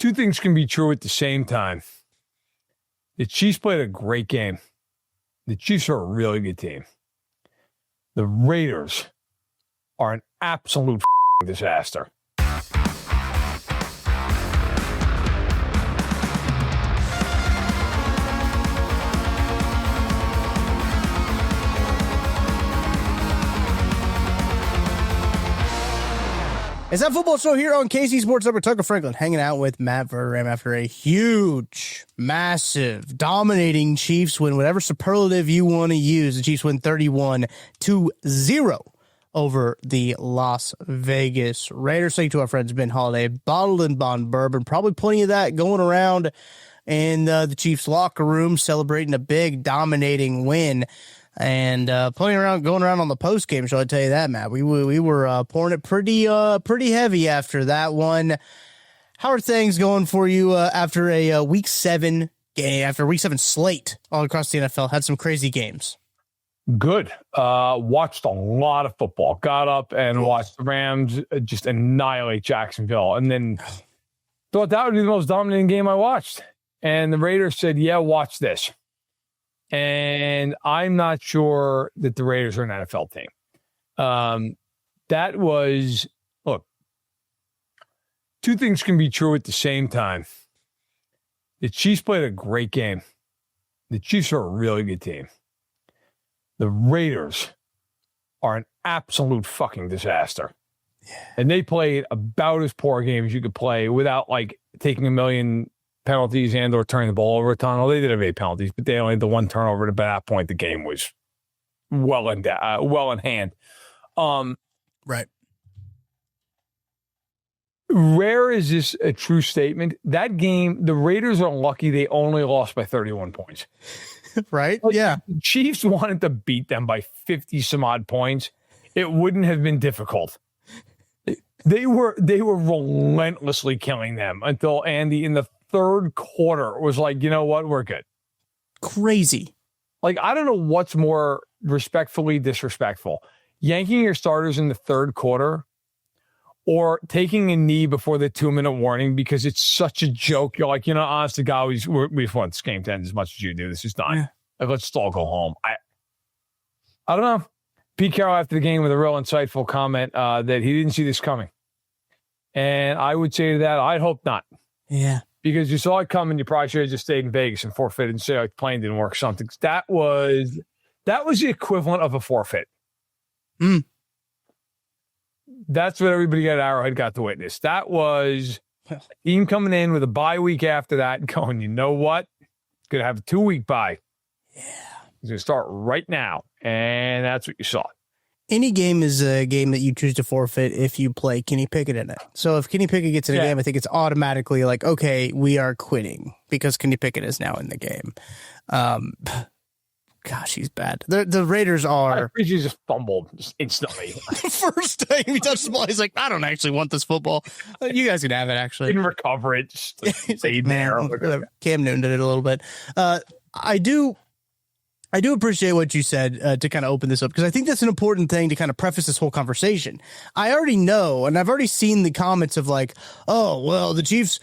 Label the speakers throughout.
Speaker 1: Two things can be true at the same time. The Chiefs played a great game. The Chiefs are a really good team. The Raiders are an absolute disaster.
Speaker 2: It's that football show here on KC Sports Number Tucker Franklin, hanging out with Matt Verderame after a huge, massive, dominating Chiefs win, whatever superlative you want to use. The Chiefs win 31-0 over the Las Vegas Raiders. Thank you to our friends Ben Holiday, Bottled and Bond Bourbon. Probably plenty of that going around in the Chiefs locker room, celebrating a big, dominating win. And going around on the post game show, I tell you that, Matt, we were pouring it pretty heavy after that one. How are things going for you after a week 7 game, after week 7 slate all across the NFL? Had some crazy games.
Speaker 1: Good. Watched a lot of football. Got up and watched the Rams just annihilate Jacksonville, and then thought that would be the most dominating game I watched. And the Raiders said, "Yeah, watch this." And I'm not sure that the Raiders are an NFL team. That was, look, two things can be true at the same time. The Chiefs played a great game. The Chiefs are a really good team. The Raiders are an absolute fucking disaster. Yeah. And they played about as poor a game as you could play without, like, taking a million penalties and or turning the ball over a ton. Well, they did have 8 penalties, but they only had the 1 turnover. At that point, the game was well in hand.
Speaker 2: Right.
Speaker 1: Rare is this a true statement? That game, the Raiders are lucky they only lost by 31 points.
Speaker 2: Right?
Speaker 1: Like,
Speaker 2: yeah.
Speaker 1: The Chiefs wanted to beat them by 50 some odd points. It wouldn't have been difficult. They were relentlessly killing them until Andy in the third quarter was like, you know what, we're good.
Speaker 2: Crazy.
Speaker 1: Like, I don't know what's more respectfully disrespectful. Yanking your starters in the third quarter or taking a knee before the 2-minute warning because it's such a joke. You're like, you know, honest to God, we want this game to end as much as you do. This is done. Yeah. Like, let's all go home. I don't know. Pete Carroll after the game with a real insightful comment that he didn't see this coming. And I would say to that, I'd hope not.
Speaker 2: Yeah.
Speaker 1: Because you saw it coming, you probably should have just stayed in Vegas and forfeited and say, like, the plane didn't work or something. That was the equivalent of a forfeit. That's what everybody at Arrowhead got to witness. That was a team coming in with a bye week after that and going, you know what? Going to have a 2-week bye.
Speaker 2: Yeah.
Speaker 1: It's going to start right now. And that's what you saw.
Speaker 2: Any game is a game that you choose to forfeit if you play Kenny Pickett in it. So if Kenny Pickett gets in a game, I think it's automatically like, okay, we are quitting because Kenny Pickett is now in the game. Gosh, he's bad. The Raiders are...
Speaker 1: He just fumbled just instantly.
Speaker 2: First time he touched the ball, he's like, I don't actually want this football. You guys can have it, actually.
Speaker 1: Didn't recover it. Just stayed there.
Speaker 2: Cam Newton did it a little bit. I do appreciate what you said to kind of open this up, because I think that's an important thing to kind of preface this whole conversation. I already know, and I've already seen the comments of like, oh, well, the Chiefs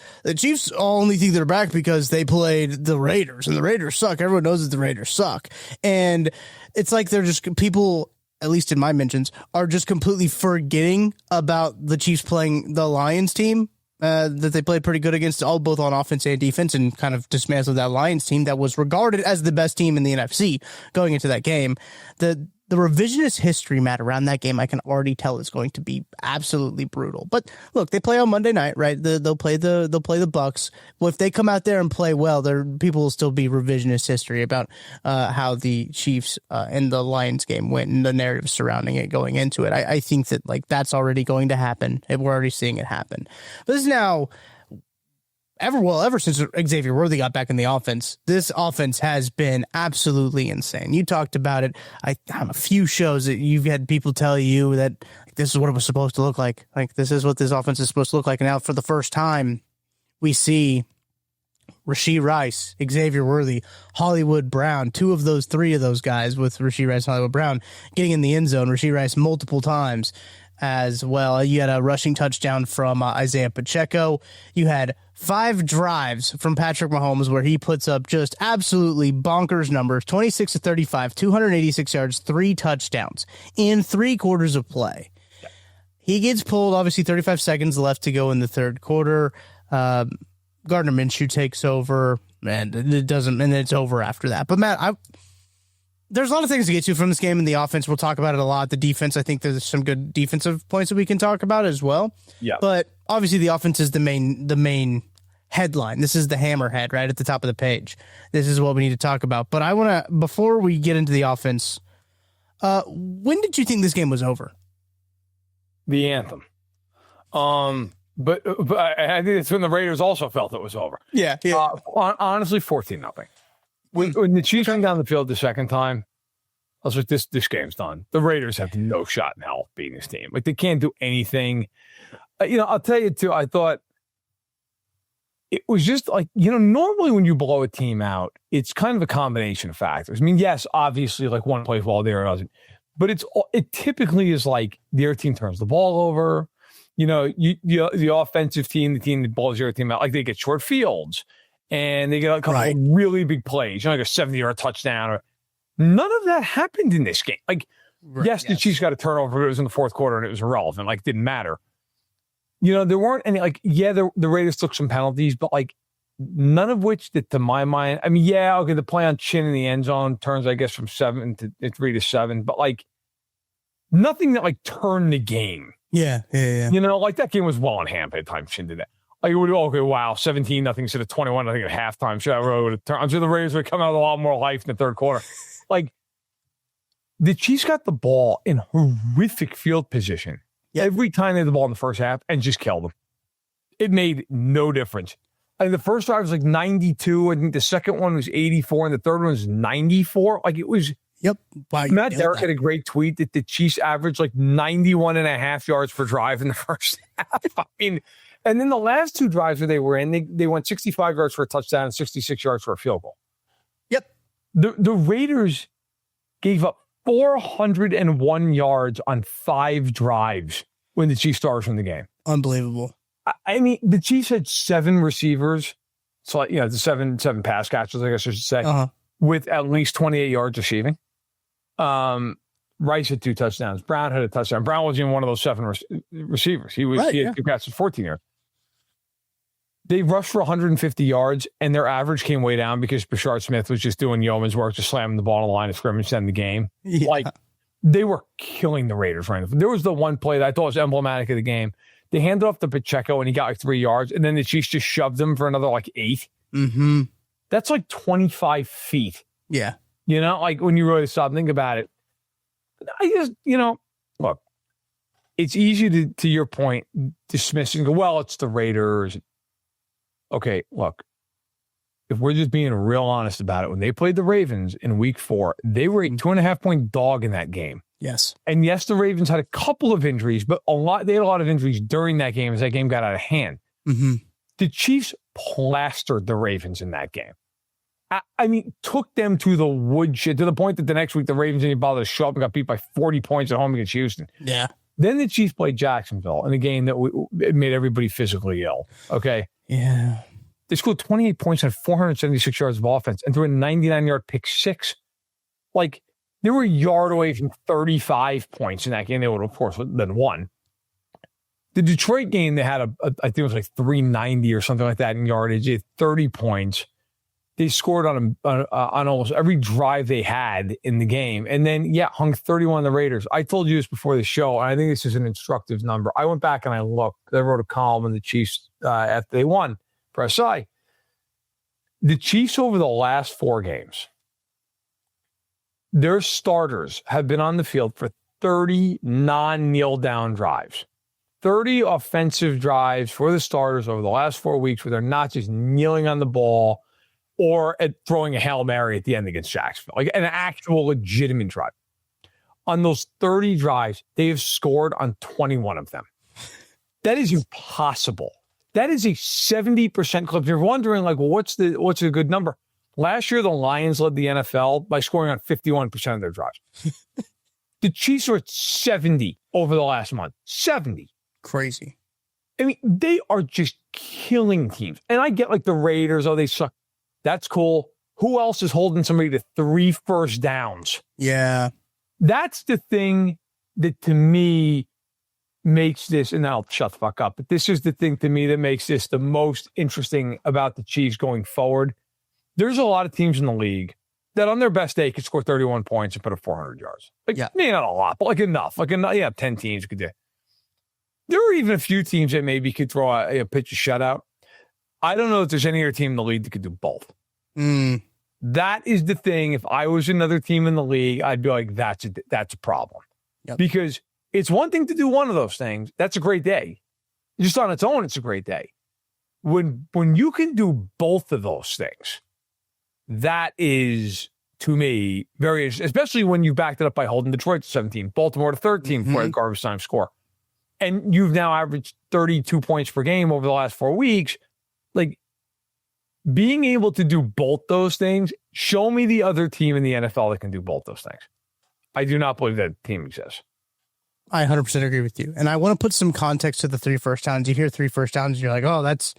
Speaker 2: only think they're back because they played the Raiders, and the Raiders suck. Everyone knows that the Raiders suck. And it's like they're just people, at least in my mentions, are just completely forgetting about the Chiefs playing the Lions team. That they played pretty good against, both on offense and defense, and kind of dismantled that Lions team that was regarded as the best team in the NFC going into that game. The revisionist history, Matt, around that game, I can already tell is going to be absolutely brutal. But look, they play on Monday night, right? They'll play the Bucks. Well, if they come out there and play well, people will still be revisionist history about how the Chiefs and the Lions game went and the narrative surrounding it going into it. I think that like that's already going to happen. We're already seeing it happen. But this is now. Ever since Xavier Worthy got back in the offense, this offense has been absolutely insane. You talked about it on a few shows that you've had people tell you that this is what it was supposed to look like. Like, this is what this offense is supposed to look like. And now for the first time, we see Rashee Rice, Xavier Worthy, Hollywood Brown, three of those guys with Rashee Rice and Hollywood Brown getting in the end zone. Rashee Rice multiple times as well. You had a rushing touchdown from Isaiah Pacheco. You had 5 drives from Patrick Mahomes where he puts up just absolutely bonkers numbers, 26 to 35, 286 yards, 3 touchdowns in 3 quarters of play. He gets pulled, obviously 35 seconds left to go in the third quarter. Gardner Minshew takes over, and it's over after that. But Matt, there's a lot of things to get to from this game in the offense. We'll talk about it a lot. The defense, I think there's some good defensive points that we can talk about as well.
Speaker 1: Yeah.
Speaker 2: But obviously the offense is the main headline. This is the hammerhead right at the top of the page. This is what we need to talk about. But I want to, before we get into the offense, when did you think this game was over?
Speaker 1: The anthem. But I think it's when the Raiders also felt it was over.
Speaker 2: Yeah.
Speaker 1: Honestly, 14-0. When the Chiefs went down the field the second time, I was like, this game's done. The Raiders have no shot in hell beating this team. Like, they can't do anything. I'll tell you, too, I thought it was just like, normally when you blow a team out, it's kind of a combination of factors. I mean, yes, obviously, like, one plays well, the other doesn't. But it typically is like their team turns the ball over. The offensive team, the team that blows your team out, like they get short fields and they get a couple of really big plays, like a 70-yard touchdown. None of that happened in this game. Like, yes, the Chiefs got a turnover, but it was in the fourth quarter and it was irrelevant. Like, didn't matter. There weren't any, like, the Raiders took some penalties, but like none of which that, to my mind, I mean, the play on Chin in the end zone turns, I guess, from 3 to 7, but like nothing that like turned the game.
Speaker 2: Yeah.
Speaker 1: Like that game was well in hand by the time Chin did that. Like, it would, 17-0 instead of 21-0 at halftime. Sure, that really would have turned. I'm sure the Raiders would come out with a lot more life in the third quarter. Like, the Chiefs got the ball in horrific field position every time they had the ball in the first half and just killed them. It made no difference. I mean, the first drive was like 92. I think the second one was 84, and the third one was 94. Like, it was.
Speaker 2: Yep. Wow,
Speaker 1: Matt Derrick had a great tweet that the Chiefs averaged like 91.5 yards per drive in the first half. I mean, and then the last 2 drives where they were in, they went 65 yards for a touchdown and 66 yards for a field goal.
Speaker 2: Yep.
Speaker 1: The Raiders gave up 401 yards on 5 drives when the Chiefs started from the game.
Speaker 2: Unbelievable.
Speaker 1: I mean, the Chiefs had 7 receivers. So, the seven pass catchers, I guess I should say, with at least 28 yards receiving. Rice had 2 touchdowns. Brown had a touchdown. Brown wasn't even one of those 7 receivers. He had 2 catches, 14 yards. They rushed for 150 yards, and their average came way down because Bashard Smith was just doing yeoman's work, just slamming the ball on the line of scrimmage to end the game. Yeah. Like, they were killing the Raiders. Right? There was the one play that I thought was emblematic of the game. They handed off to Pacheco, and he got like 3 yards, and then the Chiefs just shoved him for another like 8.
Speaker 2: Mm-hmm.
Speaker 1: That's like 25 feet.
Speaker 2: Yeah.
Speaker 1: Like when you really stop and think about it. I just, look, it's easy to your point, dismiss and go, well, it's the Raiders. Okay, look, if we're just being real honest about it, when they played the Ravens in week 4, they were a 2.5-point dog in that game.
Speaker 2: Yes.
Speaker 1: And yes, the Ravens had a couple of injuries, but they had a lot of injuries during that game as that game got out of hand.
Speaker 2: Mm-hmm.
Speaker 1: The Chiefs plastered the Ravens in that game. I mean, took them to the woodshed to the point that the next week the Ravens didn't bother to show up and got beat by 40 points at home against Houston.
Speaker 2: Yeah.
Speaker 1: Then the Chiefs played Jacksonville in a game that it made everybody physically ill. Okay.
Speaker 2: Yeah.
Speaker 1: They scored 28 points and 476 yards of offense and threw a 99-yard pick 6. Like, they were a yard away from 35 points in that game. They would, of course, then won. The Detroit game, they had I think it was like 390 or something like that in yardage. They had 30 points. They scored on almost every drive they had in the game. And then, hung 31 on the Raiders. I told you this before the show, and I think this is an instructive number. I went back and I looked. I wrote a column in the Chiefs after they won for SI. The Chiefs over the last 4 games, their starters have been on the field for 30 non-kneel down drives. 30 offensive drives for the starters over the last 4 weeks where they're not just kneeling on the ball or throwing a Hail Mary at the end against Jacksonville, like an actual legitimate drive. On those 30 drives, they have scored on 21 of them. That is impossible. That is a 70% clip. If you're wondering, like, well, what's a good number? Last year, the Lions led the NFL by scoring on 51% of their drives. The Chiefs are at 70 over the last month. 70.
Speaker 2: Crazy.
Speaker 1: I mean, they are just killing teams. And I get like the Raiders, oh, they suck. That's cool. Who else is holding somebody to 3 first downs?
Speaker 2: Yeah.
Speaker 1: That's the thing that to me makes this, and I'll shut the fuck up, but this is the thing to me that makes this the most interesting about the Chiefs going forward. There's a lot of teams in the league that on their best day could score 31 points and put up 400 yards. Like, maybe not a lot, but like enough. Like, enough, 10 teams could do. There are even a few teams that maybe could throw a pitch a shutout. I don't know if there's any other team in the league that could do both. That is the thing. If I was another team in the league, I'd be like, that's a problem. Because it's one thing to do one of those things. That's a great day. Just on its own, it's a great day. When you can do both of those things, that is, to me, very interesting, especially when you backed it up by holding Detroit to 17, Baltimore to 13 for a garbage time score. And you've now averaged 32 points per game over the last 4 weeks. Like, being able to do both those things, show me the other team in the NFL that can do both those things. I do not believe that team exists.
Speaker 2: I 100% agree with you. And I want to put some context to the 3 first downs. You hear 3 first downs, and you're like, oh, that's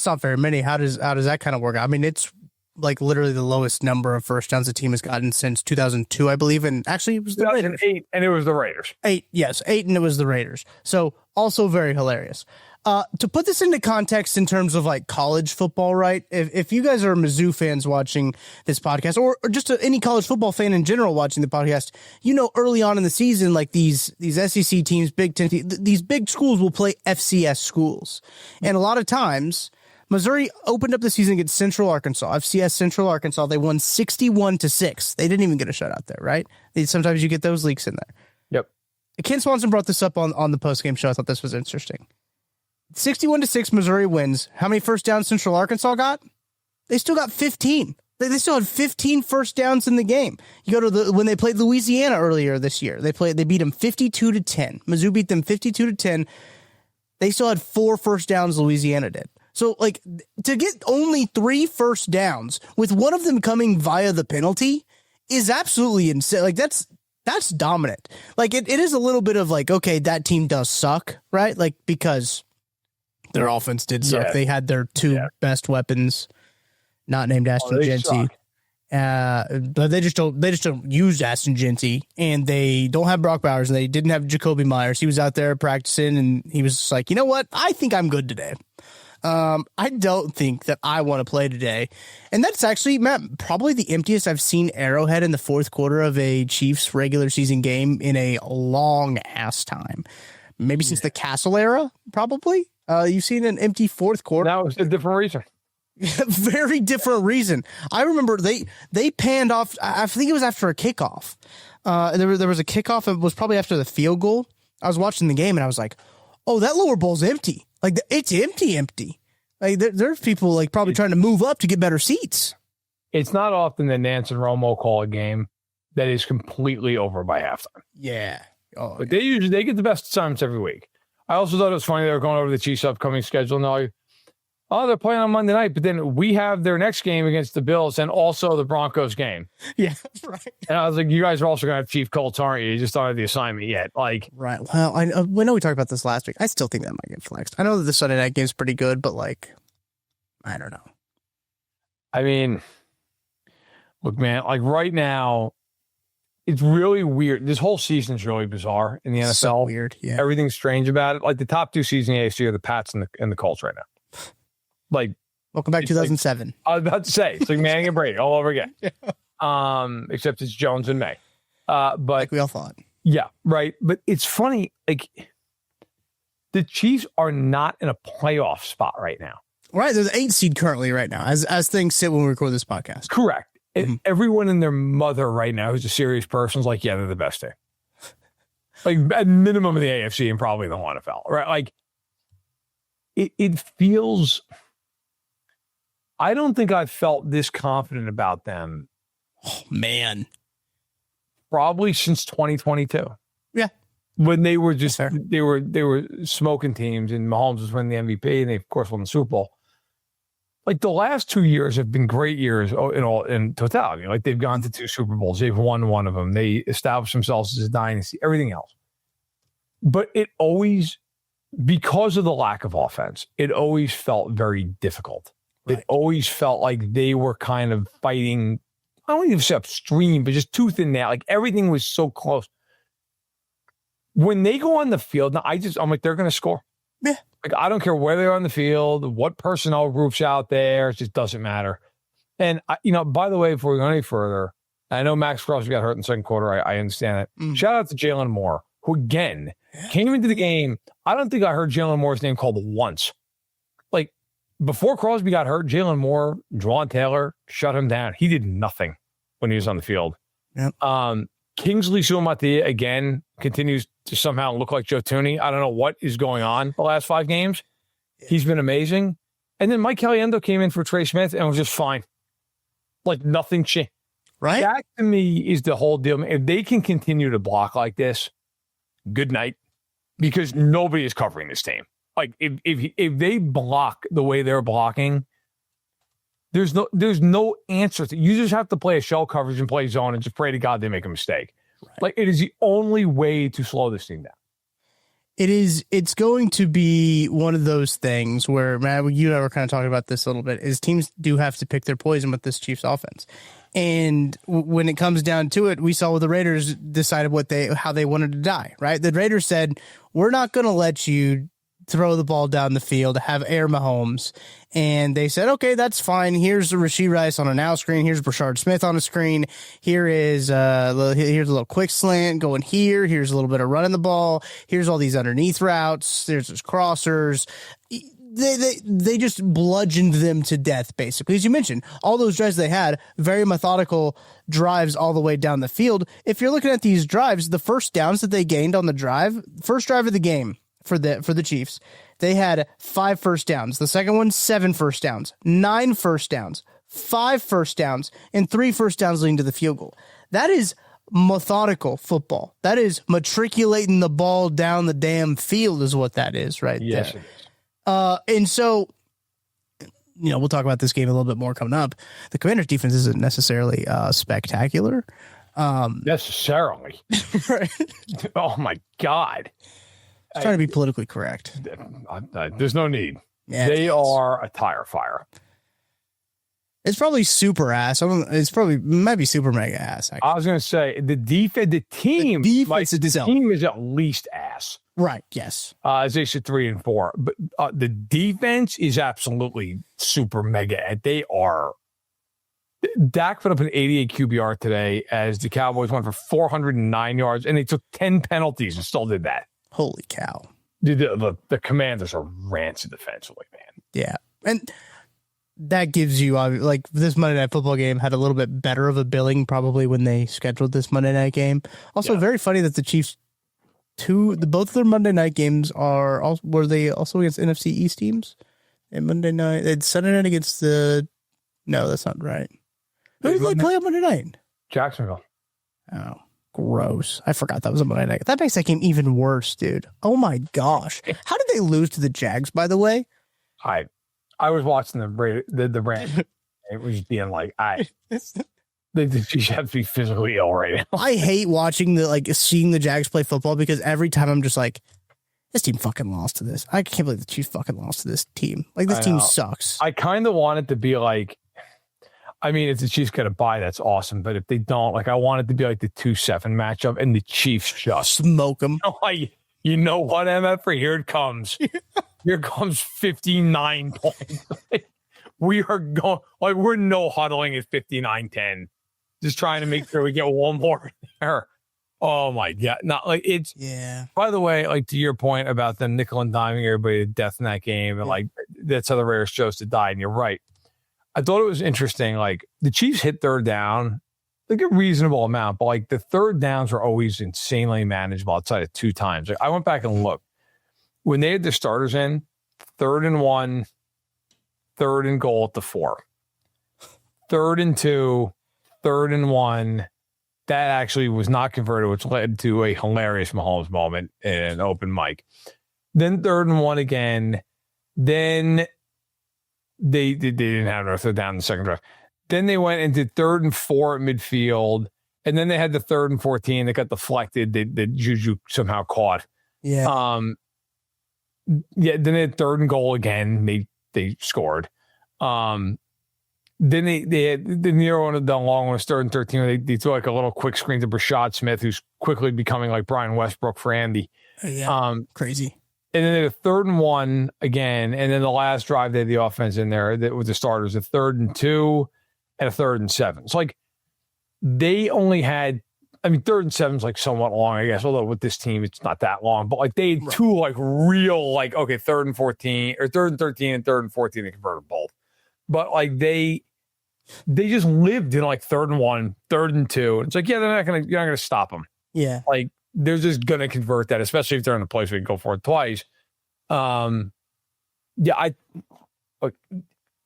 Speaker 2: not very many. How does that kind of work? I mean, it's like literally the lowest number of first downs the team has gotten since 2002, I believe. And actually, it was the Raiders.
Speaker 1: 8, and it was the Raiders.
Speaker 2: 8, yes, 8, and it was the Raiders. So also very hilarious. To put this into context in terms of like college football, right? If you guys are Mizzou fans watching this podcast, or just any college football fan in general watching the podcast, you know, early on in the season, like these SEC teams, Big Ten, these big schools will play FCS schools. And a lot of times, Missouri opened up the season against Central Arkansas, FCS Central Arkansas. They won 61-6. They didn't even get a shutout there, right? Sometimes you get those leaks in there.
Speaker 1: Yep.
Speaker 2: Ken Swanson brought this up on the postgame show. I thought this was interesting. 61-6 Missouri wins. How many first downs Central Arkansas got? They still got 15. They still had 15 first downs in the game. You go to when they played Louisiana earlier this year. They beat them 52-10. Mizzou beat them 52-10. They still had 4 first downs. Louisiana did. So like to get only 3 first downs with one of them coming via the penalty is absolutely insane. Like that's dominant. Like it is a little bit of like, okay, that team does suck, right? Like because their offense did suck. They had their 2 best weapons, not named Ashton Genty. But they just don't use Ashton Genty, and they don't have Brock Bowers, and they didn't have Jacoby Myers. He was out there practicing, and he was just like, you know what? I think I'm good today. I don't think that I want to play today. And that's actually, Matt, probably the emptiest I've seen Arrowhead in the fourth quarter of a Chiefs regular season game in a long ass time. Maybe since the Castle era, probably. You've seen an empty fourth quarter.
Speaker 1: That was a different reason.
Speaker 2: Very different reason. I remember they panned off. I think it was after a kickoff. There was a kickoff. It was probably after the field goal. I was watching the game and I was like, "Oh, that lower bowl's empty. Like it's empty. Like there's people like probably trying to move up to get better seats."
Speaker 1: It's not often that Nance and Romo call a game that is completely over by halftime.
Speaker 2: Yeah. Oh,
Speaker 1: but they get the best assignments every week. I also thought it was funny they were going over the Chiefs' upcoming schedule and they're like, oh, they're playing on Monday night, but then we have their next game against the Bills and also the Broncos game.
Speaker 2: Yeah, right.
Speaker 1: And I was like, you guys are also going to have Chief Colts, aren't you? You just don't have the assignment yet. Like,
Speaker 2: right. Well, I know we talked about this last week. I still think that might get flexed. I know that the Sunday night game's pretty good, but like, I don't know.
Speaker 1: I mean, look, man, like right now, it's really weird. This whole season's really bizarre in the NFL.
Speaker 2: So weird, yeah.
Speaker 1: Everything's strange about it. Like the top 2 seeds in the AFC are the Pats and the Colts right now. Like,
Speaker 2: welcome back 2007.
Speaker 1: Like, I was about to say it's like Manning and Brady all over again. Except it's Jones and May. But
Speaker 2: like we all thought.
Speaker 1: Yeah, right. But it's funny, like the Chiefs are not in a playoff spot right now.
Speaker 2: Right, they're the 8th seed currently right now, as things sit when we record this podcast.
Speaker 1: Correct. Mm-hmm. Everyone and their mother right now who's a serious person is like, yeah, they're the best team. Like at minimum of the AFC and probably the whole NFL, right? Like it feels. I don't think I've felt this confident about them.
Speaker 2: Oh man,
Speaker 1: probably since 2022.
Speaker 2: Yeah,
Speaker 1: when they were just they were smoking teams and Mahomes was winning the MVP and they of course won the Super Bowl. Like the last 2 years have been great years in totality. Like they've gone to 2 Super Bowls. They've won one of them. They established themselves as a dynasty, everything else. But it always because of the lack of offense, it always felt very difficult.
Speaker 2: Right.
Speaker 1: It always felt like they were kind of fighting, I don't even say upstream, but just tooth and nail. Like everything was so close. When they go on the field, now I'm like, they're going to score.
Speaker 2: Yeah.
Speaker 1: Like, I don't care where they're on the field, what personnel group's out there. It just doesn't matter. And, by the way, before we go any further, I know Max Crosby got hurt in the second quarter. I understand it. Shout out to Jalen Moore, who, again, came into the game. I don't think I heard Jalen Moore's name called once. Like, before Crosby got hurt, Jalen Moore, Juwan Taylor shut him down. He did nothing when he was on the field.
Speaker 2: Yep.
Speaker 1: Kingsley Suamataia, again, continues to somehow look like Joe Thuney. I don't know what is going on the last 5 games. He's been amazing. And then Mike Caliendo came in for Trey Smith and was just fine. Like nothing changed.
Speaker 2: Right?
Speaker 1: That to me is the whole deal. If they can continue to block like this, good night. Because nobody is covering this team. Like if they block the way they're blocking, there's no answer to. You just have to play a shell coverage and play zone and just pray to God they make a mistake. Right. Like it is the only way to slow this team down.
Speaker 2: It's going to be one of those things where, Matt, you and I were kind of talking about this a little bit, is teams do have to pick their poison with this Chiefs offense. And when it comes down to it, we saw with the Raiders decided how they wanted to die, right? The Raiders said, we're not going to let you throw the ball down the field, have Air Mahomes. And they said, okay, that's fine. Here's Rashee Rice on a now screen. Here's Brashard Smith on a screen. Here's a little quick slant going here. Here's a little bit of running the ball. Here's all these underneath routes. There's crossers. They just bludgeoned them to death, basically. As you mentioned, all those drives they had, very methodical drives all the way down the field. If you're looking at these drives, the first downs that they gained on the drive, first drive of the game for the Chiefs, they had 5 first downs. The second one, 7 first downs, 9 first downs, 5 first downs, and 3 first downs leading to the field goal. That is methodical football. That is matriculating the ball down the damn field is what that is right there.
Speaker 1: Yes, it is.
Speaker 2: And so, we'll talk about this game a little bit more coming up. The Commanders' defense isn't necessarily spectacular.
Speaker 1: Necessarily.
Speaker 2: Right.
Speaker 1: Oh, my God.
Speaker 2: Trying to be politically correct.
Speaker 1: There's no need.
Speaker 2: Yeah,
Speaker 1: they are a tire fire.
Speaker 2: It's probably super ass. Might be super mega ass. Actually.
Speaker 1: I was going to say the team is at least ass.
Speaker 2: Right. Yes.
Speaker 1: As they said 3 and 4, but the defense is absolutely super mega. They are. Dak put up an 88 QBR today as the Cowboys went for 409 yards, and they took 10 penalties and still did that.
Speaker 2: Holy cow.
Speaker 1: The Commanders are rancid defensively, man.
Speaker 2: Yeah. And that gives you, like, this Monday Night Football game had a little bit better of a billing probably when they scheduled this Monday night game. Also, very funny that the Chiefs, both of their Monday night games were they also against NFC East teams? And Monday night, it's Sunday night against no, that's not right. Who did they play on Monday night?
Speaker 1: Jacksonville.
Speaker 2: Oh. Gross. I forgot that was a Monday night. That makes that game even worse, dude. Oh my gosh. How did they lose to the Jags, by the way?
Speaker 1: I was watching the brand. It was being like, they just have to be physically ill right now.
Speaker 2: I hate watching seeing the Jags play football because every time I'm just like, this team fucking lost to this. I can't believe the Chiefs fucking lost to this team. Like, this team sucks.
Speaker 1: I kind of want it to be like, I mean, if the Chiefs get a bye, that's awesome. But if they don't, I want it to be like the 2-7 matchup, and the Chiefs just
Speaker 2: smoke them.
Speaker 1: You know what, MF? Here it comes. Here comes 59 points. We are going, we're no huddling at 59-10. Just trying to make sure we get one more there. Oh my God. Not it's, by the way, to your point about them nickel and diming everybody to death in that game. And that's how the Raiders chose to die. And you're right. I thought it was interesting. The Chiefs hit third down, a reasonable amount, but the third downs were always insanely manageable outside of 2 times. I went back and looked when they had their starters in 3rd and 1, 3rd and goal at the 4, 3rd and 2, 3rd and 1. That actually was not converted, which led to a hilarious Mahomes moment in an open mic. Then 3rd and 1 again. Then They didn't have enough. They're down in the second drive. Then they went into 3rd and 4 at midfield. And then they had the 3rd and 14 that got deflected that Juju somehow caught.
Speaker 2: Yeah.
Speaker 1: Yeah, then they had 3rd and goal again. They scored. Then they had the near one of the long one was 3rd and 13. They threw like a little quick screen to Brashad Smith, who's quickly becoming like Brian Westbrook for Andy.
Speaker 2: Yeah, crazy.
Speaker 1: And then they had a 3rd and 1 again. And then the last drive, they had the offense in there that with the starters, a 3rd and 2 and a 3rd and 7. So like they only had, 3rd and 7 is like somewhat long, I guess, although with this team, it's not that long. But like they had two like real, like, okay, 3rd and 14 or 3rd and 13 and 3rd and 14, they converted both. But like they just lived in like 3rd and 1, 3rd and 2. And it's like, yeah, you're not gonna stop them.
Speaker 2: Yeah.
Speaker 1: Like they're just gonna convert that, especially if they're in a place where you can go for it twice.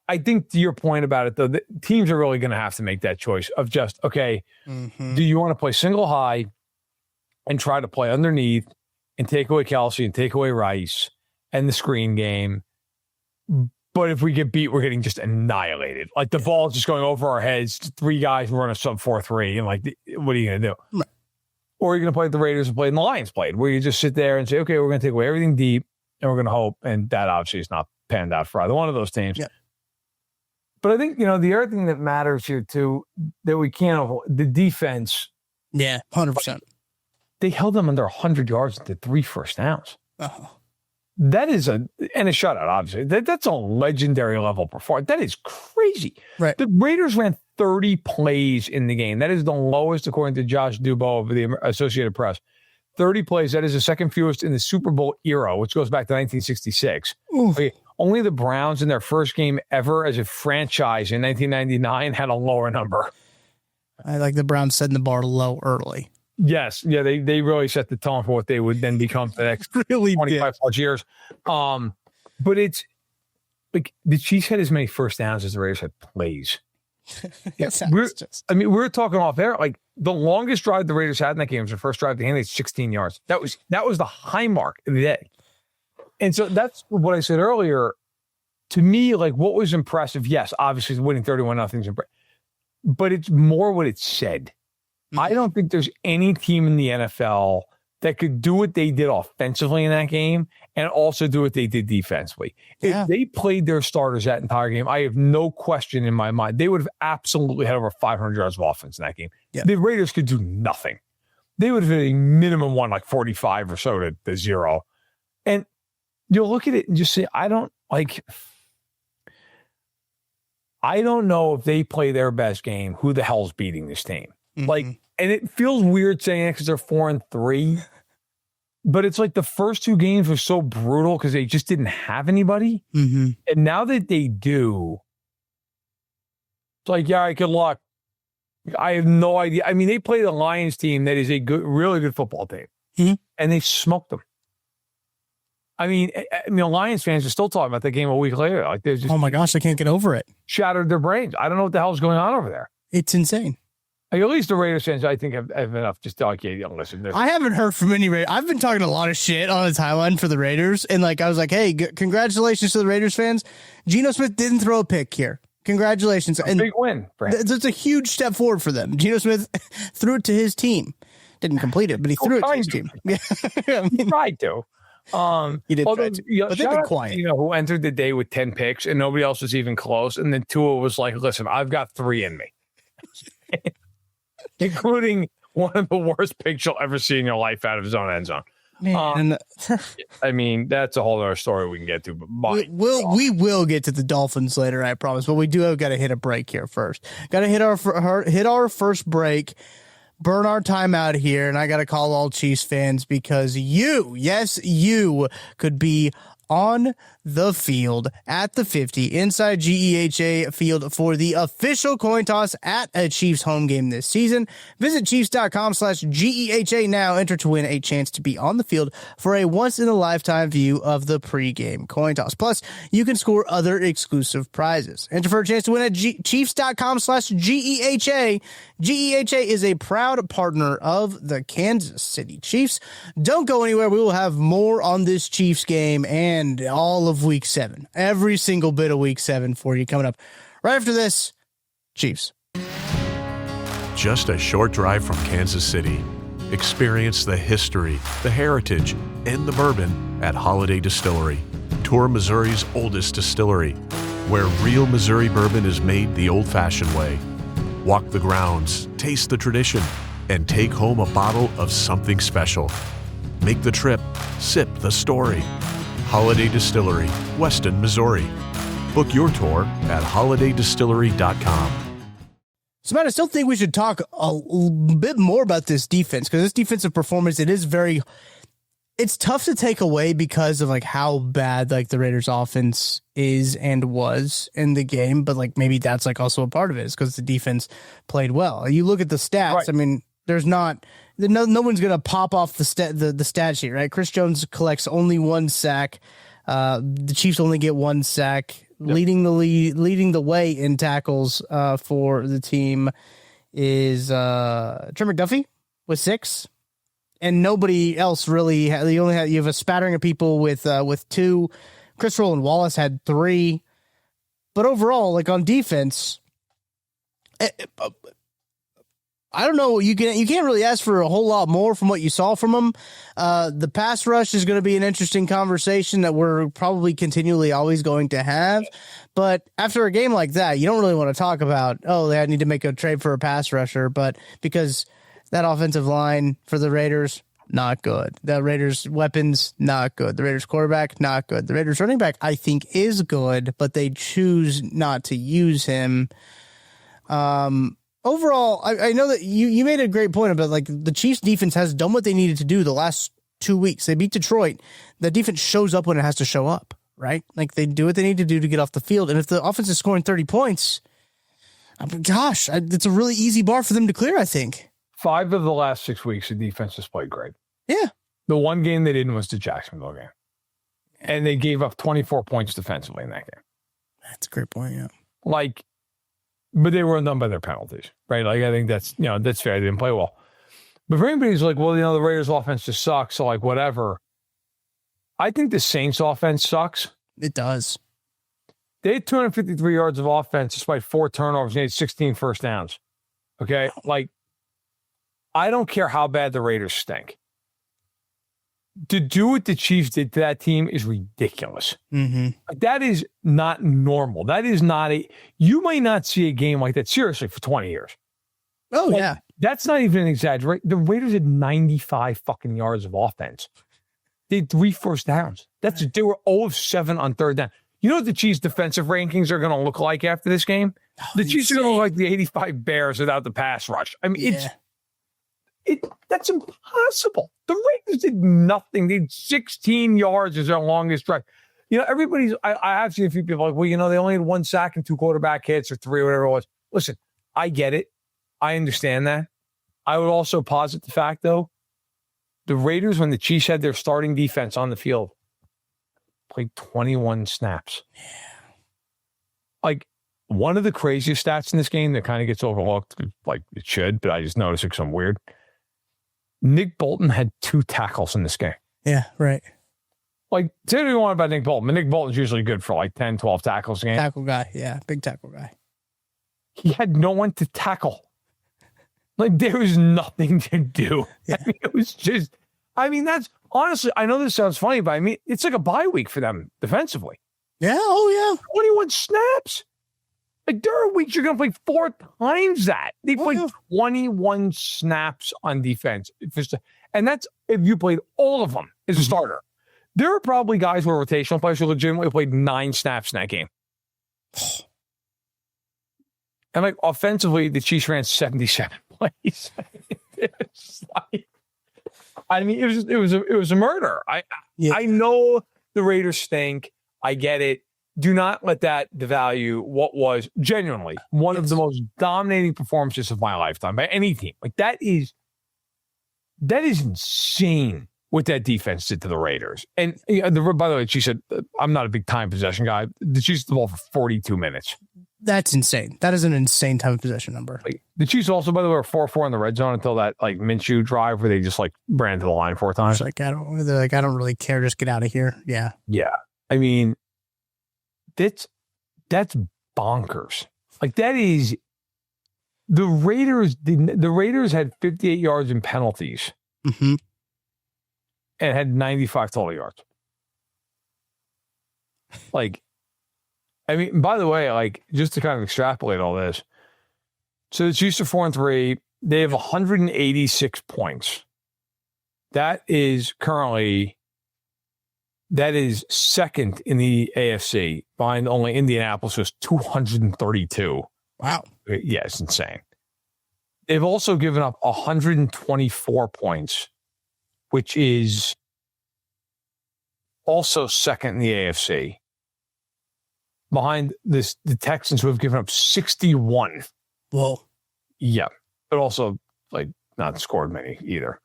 Speaker 1: I think to your point about it, though, the teams are really going to have to make that choice of just, okay, do you want to play single high and try to play underneath and take away Kelsey and take away Rice and the screen game? But if we get beat, we're getting just annihilated. Like the ball is just going over our heads. 3 guys run a sub 4-3. And like, what are you going to do? Right. Or you're going to play the Raiders and play the Lions played, where you just sit there and say, okay, we're going to take away everything deep and we're going to hope. And that obviously is not panned out for either one of those teams. Yeah. But I think, the other thing that matters here too, that we can't avoid, the defense.
Speaker 2: Yeah, 100%.
Speaker 1: They held them under 100 yards to 3 first downs.
Speaker 2: Oh.
Speaker 1: That is and a shutout, obviously. That's a legendary level performance. That is crazy.
Speaker 2: Right.
Speaker 1: The Raiders ran 30 plays in the game. That is the lowest, according to Josh Dubow of the Associated Press. 30 plays. That is the second fewest in the Super Bowl era, which goes back to 1966. Okay, only the Browns in their first game ever as a franchise in 1999 had a lower number.
Speaker 2: I like the Browns setting the bar low early.
Speaker 1: Yes. Yeah, they really set the tone for what they would then become for the next really 25 plus years. But it's like the Chiefs had as many first downs as the Raiders had plays. We're talking off air. Like the longest drive the Raiders had in that game was the first drive of the game. They had 16 yards. That was the high mark of the day. And so that's what I said earlier. To me, like what was impressive, yes, obviously winning 31-0 is impressive, but it's more what it said. Mm-hmm. I don't think there's any team in the NFL that could do what they did offensively in that game and also do what they did defensively. Yeah. If they played their starters that entire game, I have no question in my mind, they would have absolutely had over 500 yards of offense in that game. Yeah. The Raiders could do nothing. They would have had a minimum won like 45 or so to 0. And you'll look at it and just say, I don't know if they play their best game, who the hell's beating this team. Mm-hmm. Like, and it feels weird saying it because they're 4-3, but it's like the first 2 games were so brutal because they just didn't have anybody. Mm-hmm. And now that they do, it's like, yeah, good luck. I have no idea. I mean, they play the Lions team that is a really good football team, mm-hmm. and they smoked them. I mean, Lions fans are still talking about that game a week later. Like, they're just,
Speaker 2: oh my gosh, I can't get over it.
Speaker 1: Shattered their brains. I don't know what the hell's going on over there.
Speaker 2: It's insane.
Speaker 1: Like, at least the Raiders fans, I think, have enough just to, okay, listen.
Speaker 2: I haven't heard from any Raiders. I've been talking a lot of shit on the timeline for the Raiders, and like I was like, hey, congratulations to the Raiders fans. Geno Smith didn't throw a pick here. Congratulations. And
Speaker 1: big win.
Speaker 2: That's a huge step forward for them. Geno Smith threw it to his team. Didn't complete it, but he threw it to his team. Yeah.
Speaker 1: He tried to.
Speaker 2: He did try to. But they've been quiet.
Speaker 1: Who entered the day with 10 picks and nobody else was even close. And then Tua was like, listen, I've got 3 in me. Including one of the worst picks you'll ever see in your life out of his own end zone. Man. I mean, that's a whole other story we can get to. But
Speaker 2: we will get to the Dolphins later, I promise. But we do have got to hit a break here first. Got to hit our first break. Burn our time out here, and I got to call all Chiefs fans because you could be on the field at the 50 inside GEHA Field for the official coin toss at a Chiefs home game this season. Visit Chiefs.com/GEHA now. Enter to win a chance to be on the field for a once-in-a-lifetime view of the pregame coin toss. Plus, you can score other exclusive prizes. Enter for a chance to win at Chiefs.com/GEHA. GEHA is a proud partner of the Kansas City Chiefs. Don't go anywhere. We will have more on this Chiefs game and all of Week 7. Every single bit of Week 7 for you coming up right after this. Chiefs.
Speaker 3: Just a short drive from Kansas City. Experience the history, the heritage, and the bourbon at Holiday Distillery. Tour Missouri's oldest distillery, where real Missouri bourbon is made the old-fashioned way. Walk the grounds, taste the tradition, and take home a bottle of something special. Make the trip, sip the story. Holiday Distillery, Weston, Missouri. Book your tour at holidaydistillery.com.
Speaker 2: So, Matt, I still think we should talk a bit more about this defense, because this defensive performance, it's tough to take away because of like how bad like the Raiders offense is and was in the game. But like maybe that's like also a part of it, is because the defense played well. You look at the stats. Right. I mean, there's no one's going to pop off the stat sheet, right? Chris Jones collects only 1 sack. The Chiefs only get 1 sack. Yep. Leading the way in tackles for the team is Trent McDuffie with 6, and nobody else really. You have a spattering of people with 2. Chris Roland Wallace had 3, but overall, like on defense, I don't know. You can't really ask for a whole lot more from what you saw from them. The pass rush is going to be an interesting conversation that we're probably continually always going to have. But after a game like that, you don't really want to talk about, they need to make a trade for a pass rusher. But because that offensive line for the Raiders, not good. The Raiders weapons, not good. The Raiders quarterback, not good. The Raiders running back, I think, is good, but they choose not to use him. Overall, I know that you made a great point about like the Chiefs defense has done what they needed to do the last 2 weeks. They beat Detroit. The defense shows up when it has to show up, right? Like they do what they need to do to get off the field. And if the offense is scoring 30 points, it's a really easy bar for them to clear, I think.
Speaker 1: 5 of the last 6 weeks, the defense has played great.
Speaker 2: Yeah.
Speaker 1: The one game they didn't was the Jacksonville game. And they gave up 24 points defensively in that game.
Speaker 2: That's a great point, yeah.
Speaker 1: But they were undone by their penalties, right? Like, I think that's fair. They didn't play well. But for anybody who's like, well, the Raiders offense just sucks, so like, whatever. I think the Saints offense sucks.
Speaker 2: It does.
Speaker 1: They had 253 yards of offense despite 4 turnovers. They had 16 first downs. Okay? Like, I don't care how bad the Raiders stink. To do what the Chiefs did to that team is ridiculous.
Speaker 2: Mm-hmm.
Speaker 1: That is not normal. That is not you might not see a game like that seriously for 20 years.
Speaker 2: Oh,
Speaker 1: like,
Speaker 2: yeah.
Speaker 1: That's not even an exaggeration. The Raiders had 95 fucking yards of offense. They had 3 first downs. They were 0 of 7 on third down. You know what the Chiefs' defensive rankings are going to look like after this game? The Chiefs are going to look like the 85 Bears without the pass rush. I mean, that's impossible. The Raiders did nothing. They had 16 yards as their longest drive. I have seen a few people like, well, they only had 1 sack and 2 quarterback hits or 3 or whatever it was. Listen, I get it. I understand that. I would also posit the fact, though, the Raiders, when the Chiefs had their starting defense on the field, played 21 snaps.
Speaker 2: Yeah.
Speaker 1: Like, one of the craziest stats in this game that kind of gets overlooked, like it should, but I just noticed it because I'm weird. Nick Bolton had 2 tackles in this game.
Speaker 2: Yeah, right.
Speaker 1: Like, say what you want about Nick Bolton, but Nick Bolton's usually good for like 10, 12 tackles a game.
Speaker 2: Tackle guy, yeah, big tackle guy.
Speaker 1: He had no one to tackle. Like, there was nothing to do.
Speaker 2: Yeah.
Speaker 1: It was just, that's, honestly, I know this sounds funny, but it's like a bye week for them defensively.
Speaker 2: Yeah, oh yeah.
Speaker 1: 21 snaps. Like, there are weeks you're going to play 4 times that. They played 21 snaps on defense. And that's if you played all of them as a starter. There are probably guys who are rotational players who legitimately played 9 snaps in that game. And like, offensively, the Chiefs ran 77 plays. It was a murder. I know the Raiders stink. I get it. Do not let that devalue what was genuinely one of the most dominating performances of my lifetime by any team. Like, that is insane what that defense did to the Raiders. And by the way, she said, I'm not a big time possession guy. The Chiefs had the ball for 42 minutes.
Speaker 2: That's insane. That is an insane time of possession number.
Speaker 1: Like, the Chiefs also, by the way, were 4-4 in the red zone until that like Minshew drive where they just like ran to the line 4 times.
Speaker 2: Like, I don't really care. Just get out of here. Yeah.
Speaker 1: Yeah. I mean, that's bonkers. Like, that is the Raiders. The Raiders had 58 yards in penalties
Speaker 2: and
Speaker 1: had 95 total yards. Like, I mean, by the way, like, just to kind of extrapolate all this. So the Chiefs are 4-3. They have 186 points. That is second in the AFC, behind only Indianapolis, who's 232.
Speaker 2: Wow.
Speaker 1: Yeah, it's insane. They've also given up 124 points, which is also second in the AFC. Behind the Texans, who have given up 61.
Speaker 2: Whoa.
Speaker 1: Yeah, but also like not scored many either.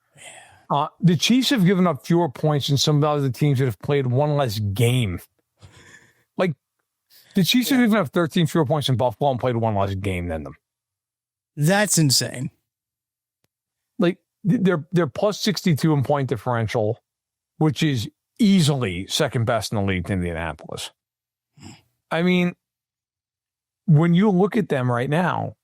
Speaker 1: The Chiefs have given up fewer points than some of the other teams that have played one less game. Like the Chiefs have given up 13 fewer points than Buffalo and played one less game than them.
Speaker 2: That's insane.
Speaker 1: Like they're plus 62 in point differential, which is easily second best in the league to Indianapolis. I mean, when you look at them right now,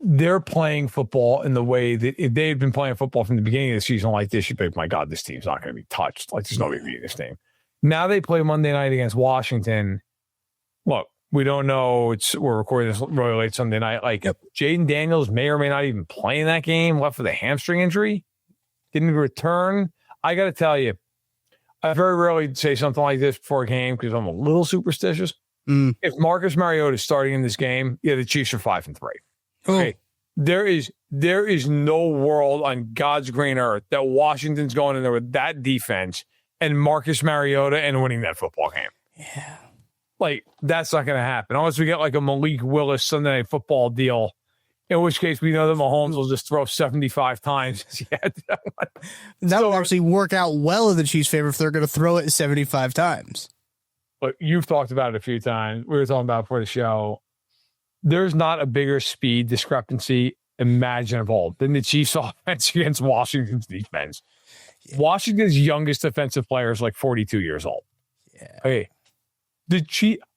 Speaker 1: they're playing football in the way that if they had been playing football from the beginning of the season like this, you'd be like, my God, this team's not going to be touched. Like, there's nobody beating this team. Now they play Monday night against Washington. Look, we don't know. We're recording this really late Sunday night. Like, Jaden Daniels may or may not even play in that game, left with a hamstring injury. Didn't return. I got to tell you, I very rarely say something like this before a game because I'm a little superstitious. If Marcus Mariota is starting in this game, the Chiefs are 5-3. Okay. There is no world on God's green earth that Washington's going in there with that defense and Marcus Mariota and winning that football game.
Speaker 2: Yeah.
Speaker 1: Like, that's not going to happen. Unless we get like a Malik Willis Sunday Night Football deal, in which case we know that Mahomes will just throw 75 times.
Speaker 2: That will actually work out well in the Chiefs' favor if they're going to throw it 75 times.
Speaker 1: But you've talked about it a few times. We were talking about it before the show. There's not a bigger speed discrepancy imaginable than the Chiefs' offense against Washington's defense. Yeah. Washington's youngest defensive player is like 42 years old.
Speaker 2: Yeah.
Speaker 1: Okay.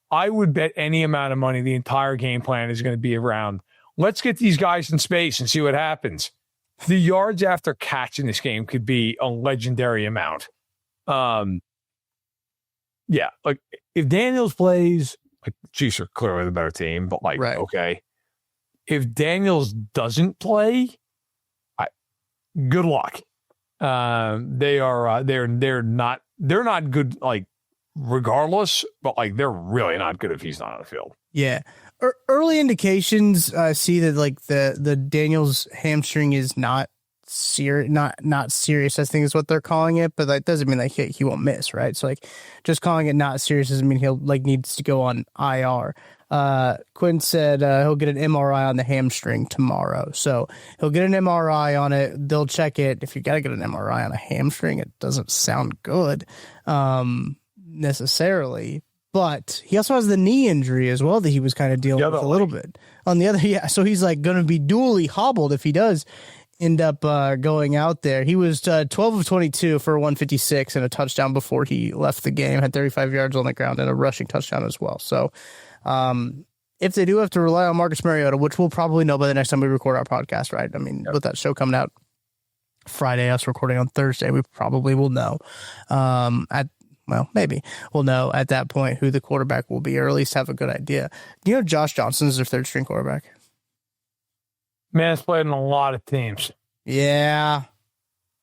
Speaker 1: I would bet any amount of money the entire game plan is going to be around. Let's get these guys in space and see what happens. The yards after catch in this game could be a legendary amount. Yeah, like if Daniels plays, like Chiefs are clearly the better team, but like, okay. If Daniels doesn't play, good luck. They're not good, like, regardless, but like they're really not good if he's not on the field.
Speaker 2: Yeah. Early indications see that like the Daniels hamstring is not serious, not serious, I think is what they're calling it, but that doesn't mean like he won't miss, right? So like just calling it not serious doesn't mean he'll like needs to go on IR. Quinn said he'll get an MRI on the hamstring tomorrow. So he'll get an MRI on it. They'll check it. If you got to get an MRI on a hamstring, it doesn't sound good necessarily. But he also has the knee injury as well that he was kind of dealing with a little bit. On the other, so he's like going to be dually hobbled if he does end up going out there. He was 12 of 22 for 156 and a touchdown before he left the game, had 35 yards on the ground and a rushing touchdown as well. So if they do have to rely on Marcus Mariota, which we'll probably know by the next time we record our podcast, right? I mean, with that show coming out Friday, us recording on Thursday, we probably will know maybe we'll know at that point who the quarterback will be, or at least have a good idea. You know, Josh Johnson is their third string quarterback.
Speaker 1: Man, it's played in a lot of teams.
Speaker 2: Yeah.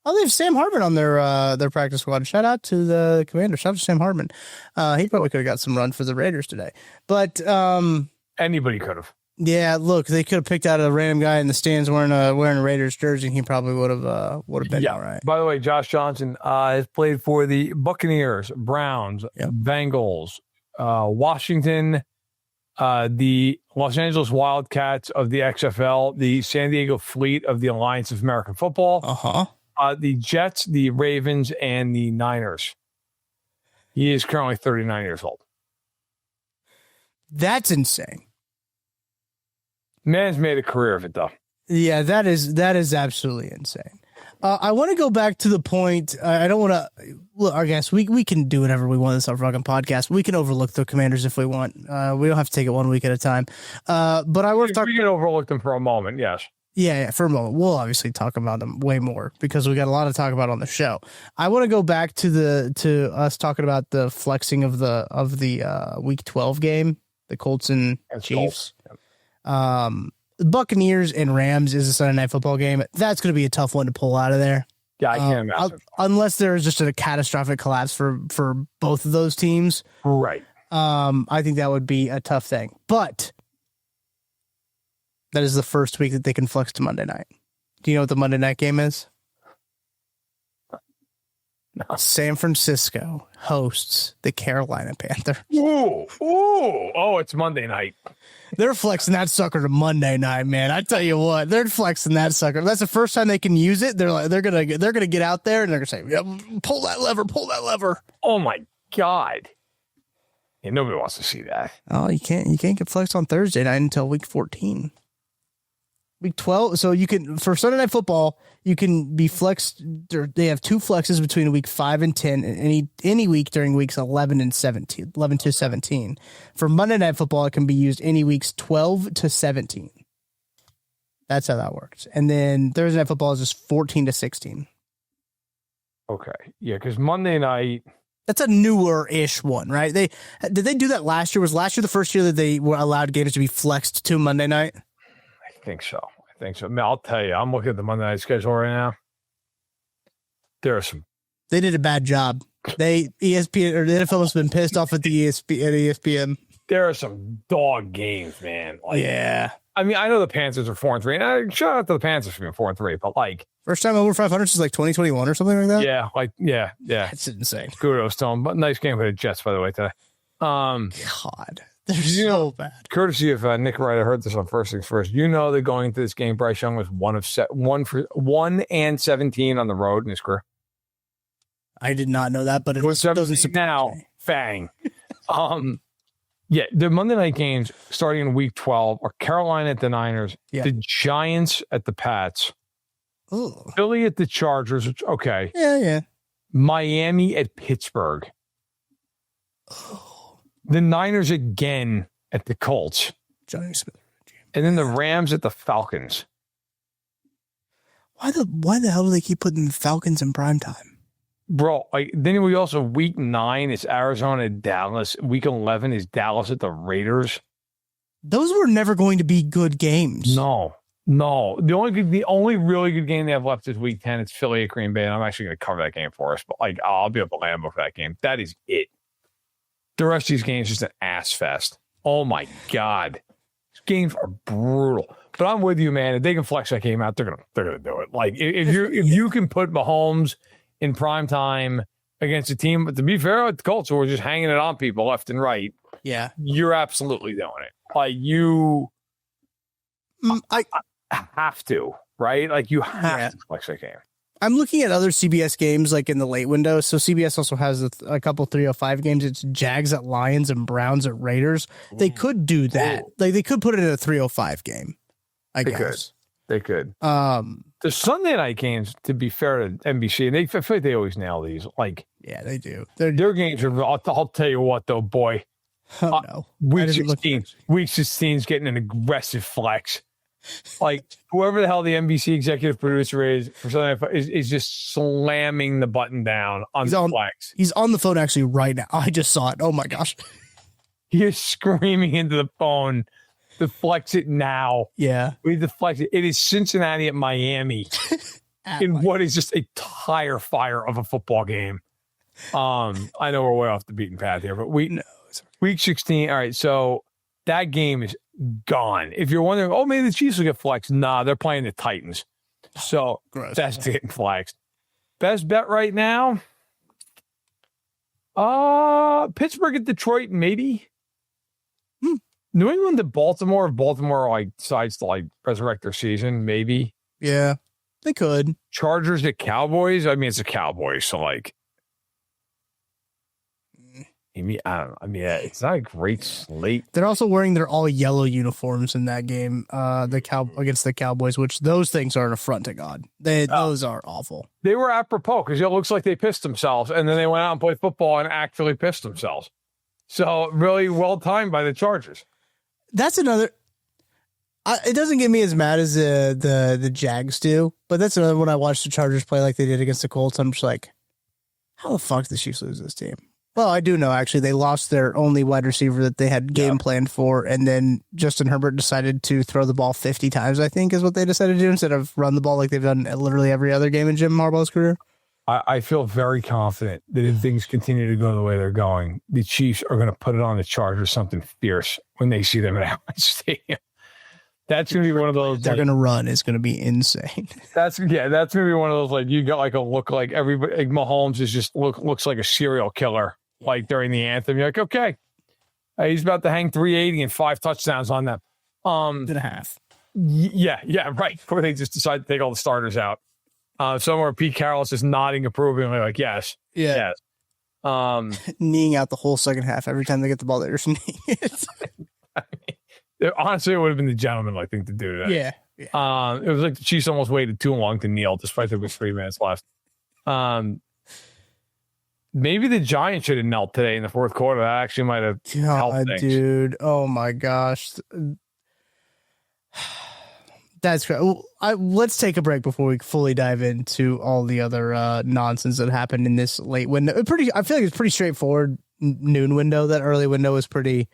Speaker 2: Oh, they have Sam Hartman on their practice squad. Shout out to the Commanders. Shout out to Sam Hartman. He probably could have got some run for the Raiders today. But
Speaker 1: anybody could have.
Speaker 2: Yeah, look, they could have picked out a random guy in the stands wearing a Raiders jersey, and he probably would have been all right.
Speaker 1: By the way, Josh Johnson has played for the Buccaneers, Browns, Bengals, Washington, the Los Angeles Wildcats of the XFL, the San Diego Fleet of the Alliance of American Football, the Jets, the Ravens, and the Niners. He is currently 39 years old.
Speaker 2: That's insane.
Speaker 1: Man's made a career of it, though.
Speaker 2: Yeah, that is absolutely insane. I want to go back to the point. I don't want to look. I guess we can do whatever we want. This our fucking podcast. We can overlook the Commanders if we want. We don't have to take it 1 week at a time. But I want to talk.
Speaker 1: We can overlook them for a moment. Yes.
Speaker 2: Yeah, for a moment. We'll obviously talk about them way more because we got a lot to talk about on the show. I want to go back to us talking about the flexing of the Week 12 game, the Colts and Chiefs. Buccaneers and Rams is a Sunday Night Football game. That's going to be a tough one to pull out of there.
Speaker 1: Yeah, I can't imagine.
Speaker 2: Unless there's just a catastrophic collapse for both of those teams.
Speaker 1: Right.
Speaker 2: I think that would be a tough thing. But that is the first week that they can flex to Monday night. Do you know what the Monday night game is? No. San Francisco hosts the Carolina Panthers.
Speaker 1: Ooh. Oh, it's Monday night.
Speaker 2: They're flexing that sucker to Monday night, man. I tell you what, they're flexing that sucker. That's the first time they can use it. They're gonna get out there and they're gonna say, yeah, pull that lever.
Speaker 1: Oh my God. Yeah, nobody wants to see that.
Speaker 2: Oh, you can't get flexed on Thursday night until week 14. Week 12, so you can, for Sunday Night Football, you can be flexed. They have 2 flexes between week 5 and 10, and any week during weeks 11 to 17. For Monday Night Football, it can be used any weeks 12 to 17. That's how that works. And then Thursday Night Football is just 14 to 16.
Speaker 1: Okay, yeah, because Monday night.
Speaker 2: That's a newer-ish one, right? Did they do that last year? Was last year the first year that they were allowed games to be flexed to Monday night?
Speaker 1: I think so. I mean, I'll tell you, I'm looking at the Monday night schedule right now. There are some.
Speaker 2: They did a bad job. ESPN or the NFL has been pissed off at the ESPN.
Speaker 1: There are some dog games, man. Like,
Speaker 2: yeah.
Speaker 1: I mean, I know the Panthers are 4-3. Shout out to the Panthers for being 4-3, but like
Speaker 2: first time over 500 since like 2021 or something like that.
Speaker 1: Yeah, yeah.
Speaker 2: That's insane.
Speaker 1: Kudos to them. But nice game for the Jets, by the way, today.
Speaker 2: God. They're so bad.
Speaker 1: Courtesy of Nick Wright, I heard this on First Things First. You know that going into this game, Bryce Young was 1 and 17 on the road in his career.
Speaker 2: I did not know that, but it doesn't surprise
Speaker 1: now.
Speaker 2: Me.
Speaker 1: Fang. Yeah, the Monday night games starting in Week 12 are Carolina at the Niners, the Giants at the Pats, Philly at the Chargers. Which
Speaker 2: okay, yeah.
Speaker 1: Miami at Pittsburgh. The Niners again at the Colts.
Speaker 2: Johnny Smith.
Speaker 1: And then the Rams at the Falcons.
Speaker 2: Why the hell do they keep putting the Falcons in primetime?
Speaker 1: Bro, then we also Week 9 is Arizona at Dallas. Week 11 is Dallas at the Raiders.
Speaker 2: Those were never going to be good games.
Speaker 1: No. The only really good game they have left is Week 10. It's Philly at Green Bay, and I'm actually going to cover that game for us. But I'll be up at Lambeau for that game. That is it. The rest of these games is just an ass fest. Oh my God, these games are brutal. But I'm with you, man. If they can flex that game out, they're gonna do it. Like if you can put Mahomes in prime time against a team, but to be fair, with the Colts who are just hanging it on people left and right,
Speaker 2: yeah,
Speaker 1: you're absolutely doing it. Like you, I have to, right? Like you have to flex that game.
Speaker 2: I'm looking at other CBS games like in the late window. So CBS also has a couple 305 games. It's Jags at Lions and Browns at Raiders. They could do that. Like they could put it in a 305 game. I guess
Speaker 1: they could. The Sunday night games, to be fair to NBC, and I feel like they always nail these. Like,
Speaker 2: yeah, they do.
Speaker 1: Their games are. I'll tell you what, though, boy.
Speaker 2: Oh no,
Speaker 1: Week 16 is getting an aggressive flex. Like whoever the hell the NBC executive producer is for Sunday Night is just slamming the button down on the flex.
Speaker 2: He's on the phone actually right now. I just saw it. Oh my gosh.
Speaker 1: He is screaming into the phone to flex it now.
Speaker 2: Yeah.
Speaker 1: We need to flex it. It is Cincinnati at Miami in what is just a tire fire of a football game. I know we're way off the beaten path here, but week 16. All right. So that game is gone. If you're wondering, maybe the Chiefs will get flexed. Nah, they're playing the Titans. So that's getting flexed. Best bet right now? Pittsburgh at Detroit, maybe. New England to Baltimore. If Baltimore decides to resurrect their season, maybe.
Speaker 2: Yeah, they could.
Speaker 1: Chargers at Cowboys. I mean, it's the Cowboys, so maybe I don't know. I mean, it's not a great slate.
Speaker 2: They're also wearing their all yellow uniforms in that game. Against the Cowboys, which those things are an affront to God. Those are awful.
Speaker 1: They were apropos because it looks like they pissed themselves, and then they went out and played football and actually pissed themselves. So really well timed by the Chargers.
Speaker 2: That's another. It doesn't get me as mad as the Jags do, but that's another one. I watched the Chargers play like they did against the Colts. I'm just like, how the fuck did the Chiefs lose this team? Well, I do know, actually. They lost their only wide receiver that they had game planned for, and then Justin Herbert decided to throw the ball 50 times, I think, is what they decided to do, instead of run the ball like they've done literally every other game in Jim Harbaugh's career.
Speaker 1: I feel very confident that if things continue to go the way they're going, the Chiefs are going to put it on the Chargers something fierce when they see them at Allen Stadium. That's going to be one of those.
Speaker 2: They're going to run. It's going to be insane.
Speaker 1: That's going to be one of those, like, you got like a look like everybody, like Mahomes is just looks like a serial killer, like during the anthem. You're like, okay, he's about to hang 380 and 5 touchdowns on them.
Speaker 2: 2.5.
Speaker 1: Yeah, right. Before they just decide to take all the starters out. Somewhere Pete Carroll's just nodding approvingly, like, yes.
Speaker 2: Kneeing out the whole second half every time they get the ball. They're just kneeing it.
Speaker 1: I mean, honestly, it would have been the gentlemanlike thing to do today.
Speaker 2: Yeah.
Speaker 1: It was like the Chiefs almost waited too long to kneel, despite there was 3 minutes left. Maybe the Giants should have knelt today in the fourth quarter. That actually might have helped things.
Speaker 2: Dude. Oh my gosh. That's great. Let's take a break before we fully dive into all the other nonsense that happened in this late window. I feel like it's pretty straightforward noon window. That early window was pretty.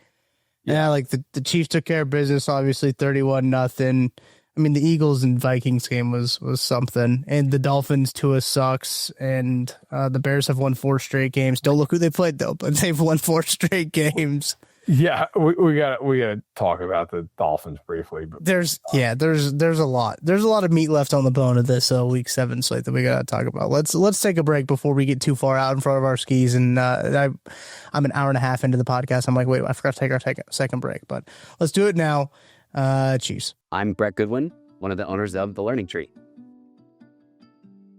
Speaker 2: Yeah, like the Chiefs took care of business. Obviously, 31-0. I mean, the Eagles and Vikings game was something, and the Dolphins Tua sucks, and the Bears have won 4 straight games. Don't look who they played though, but they've won 4 straight games.
Speaker 1: Yeah, we got to talk about the Dolphins briefly. But
Speaker 2: there's a lot. There's a lot of meat left on the bone of this week 7 slate that we got to talk about. Let's take a break before we get too far out in front of our skis. And I'm an hour and a half into the podcast. I'm like, wait, I forgot to take our second break, but let's do it now. Chiefs.
Speaker 4: I'm Brett Goodwin, one of the owners of The Learning Tree.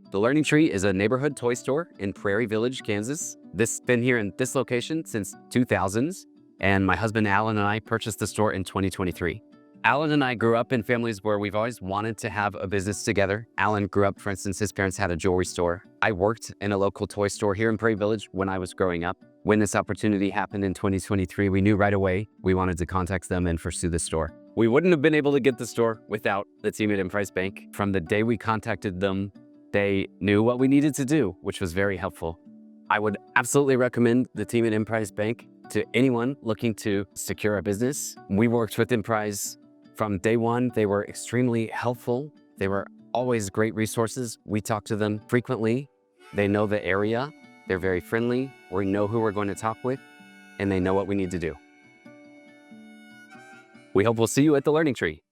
Speaker 4: The Learning Tree is a neighborhood toy store in Prairie Village, Kansas. This has been here in this location since 2000s. And my husband, Alan, and I purchased the store in 2023. Alan and I grew up in families where we've always wanted to have a business together. Alan grew up, for instance, his parents had a jewelry store. I worked in a local toy store here in Prairie Village when I was growing up. When this opportunity happened in 2023, we knew right away we wanted to contact them and pursue the store. We wouldn't have been able to get the store without the team at Emprise Bank. From the day we contacted them, they knew what we needed to do, which was very helpful. I would absolutely recommend the team at Emprise Bank to anyone looking to secure a business. We worked with Emprise from day one. They were extremely helpful. They were always great resources. We talk to them frequently. They know the area. They're very friendly. We know who we're going to talk with, and they know what we need to do. We hope we'll see you at the Learning Tree.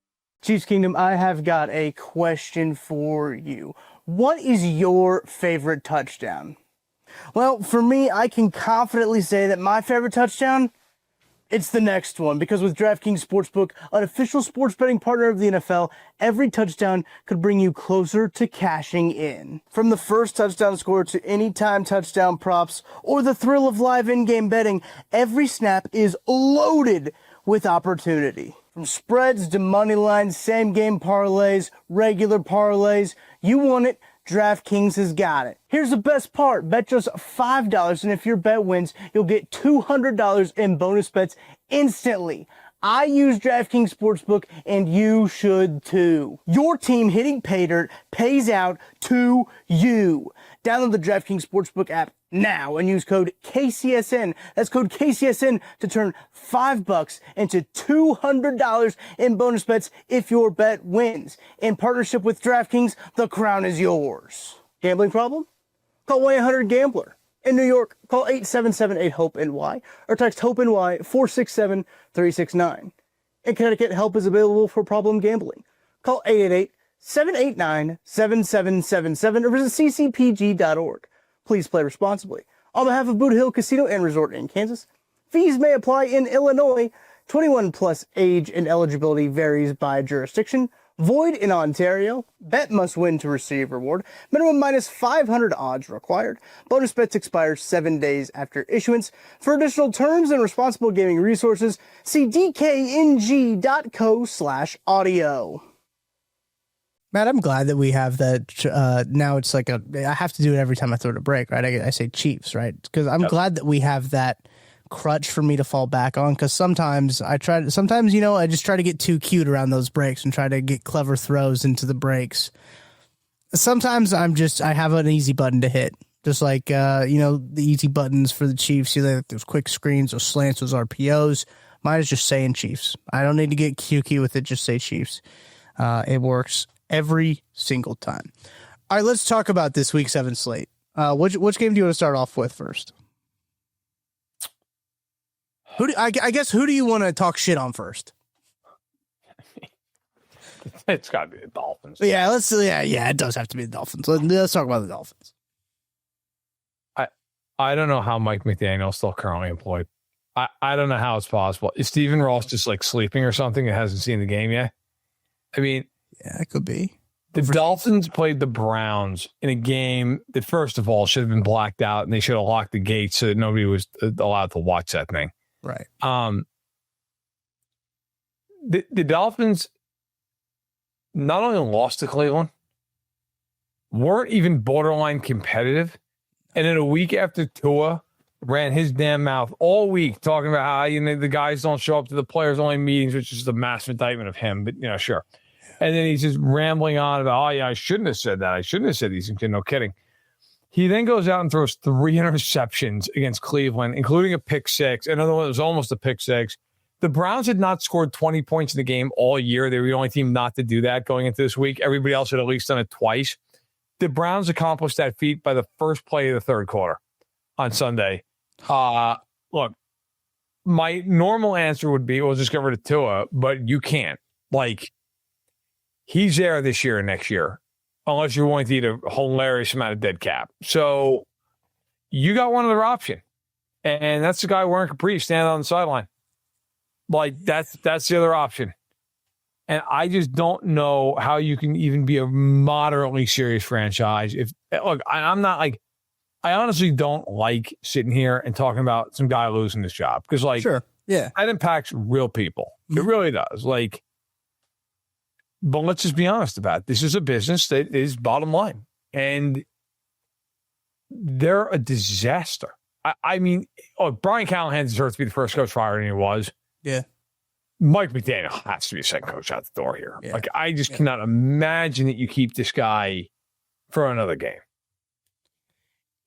Speaker 2: Chiefs Kingdom, I have got a question for you. What is your favorite touchdown? Well, for me, I can confidently say that my favorite touchdown, it's the next one. Because with DraftKings Sportsbook, an official sports betting partner of the NFL, every touchdown could bring you closer to cashing in. From the first touchdown score to anytime touchdown props or the thrill of live in-game betting, every snap is loaded with opportunity. From spreads to money lines, same-game parlays, regular parlays, you want it, DraftKings has got it. Here's the best part. Bet just $5, and if your bet wins, you'll get $200 in bonus bets instantly. I use DraftKings Sportsbook, and you should too. Your team hitting pay dirt pays out to you. Download the DraftKings Sportsbook app now and use code KCSN. That's code KCSN to turn $5 into $200 in bonus bets if your bet wins. In partnership with DraftKings, the crown is yours. Gambling problem? Call 1-800-GAMBLER. In New York, call 877-8-HOPE-NY or text HOPE-NY 467-369. In Connecticut, help is available for problem gambling. Call 888-789-7777 or visit ccpg.org. Please play responsibly. On behalf of Boot Hill Casino and Resort in Kansas, fees may apply in Illinois. 21 plus age and eligibility varies by jurisdiction. Void in Ontario. Bet must win to receive reward. Minimum minus 500 odds required. Bonus bets expire 7 days after issuance. For additional terms and responsible gaming resources, see dkng.co/audio. Matt, I'm glad that we have that. Now it's like I have to do it every time I throw it a break, right? I say Chiefs, right? Because I'm glad that we have that crutch for me to fall back on, because sometimes I just try to get too cute around those breaks and try to get clever throws into the breaks. Sometimes I have an easy button to hit, just like the easy buttons for the Chiefs. Those quick screens, those slants, those RPOs. Mine is just saying Chiefs. I don't need to get cute with it. Just say Chiefs. It works every single time. All right, let's talk about this Week 7 slate. Which game do you want to start off with first? I guess who do you want to talk shit on first?
Speaker 1: It's got to be the Dolphins.
Speaker 2: Yeah, it does have to be the Dolphins. Let's talk about the Dolphins.
Speaker 1: I don't know how Mike McDaniel's still currently employed. I don't know how it's possible. Is Stephen Ross just like sleeping or something and hasn't seen the game yet? I mean,
Speaker 2: yeah, it could be.
Speaker 1: The Dolphins played the Browns in a game that, first of all, should have been blacked out, and they should have locked the gates so that nobody was allowed to watch that thing.
Speaker 2: Right.
Speaker 1: The Dolphins not only lost to Cleveland, weren't even borderline competitive, and in a week after Tua ran his damn mouth all week talking about how the guys don't show up to the players-only meetings, which is the massive indictment of him, but sure. And then he's just rambling on about, oh, yeah, I shouldn't have said that. I shouldn't have said these things. No kidding. He then goes out and throws 3 interceptions against Cleveland, including a pick six. Another one that was almost a pick six. The Browns had not scored 20 points in the game all year. They were the only team not to do that going into this week. Everybody else had at least done it twice. The Browns accomplished that feat by the first play of the third quarter on Sunday. Look, my normal answer would be, we'll just get rid of Tua, but you can't. He's there this year and next year, unless you're willing to eat a hilarious amount of dead cap. So you got one other option, and that's the guy wearing capri standing on the sideline. That's the other option. And I just don't know how you can even be a moderately serious franchise. I'm not I honestly don't like sitting here and talking about some guy losing his job because,
Speaker 2: sure, yeah,
Speaker 1: that impacts real people. It really does. But let's just be honest about it. This is a business that is bottom line, and they're a disaster. I mean, Brian Callahan deserves to be the first coach fired, and he was.
Speaker 2: Yeah.
Speaker 1: Mike McDaniel has to be a second coach out the door here. Yeah. I just cannot imagine that you keep this guy for another game.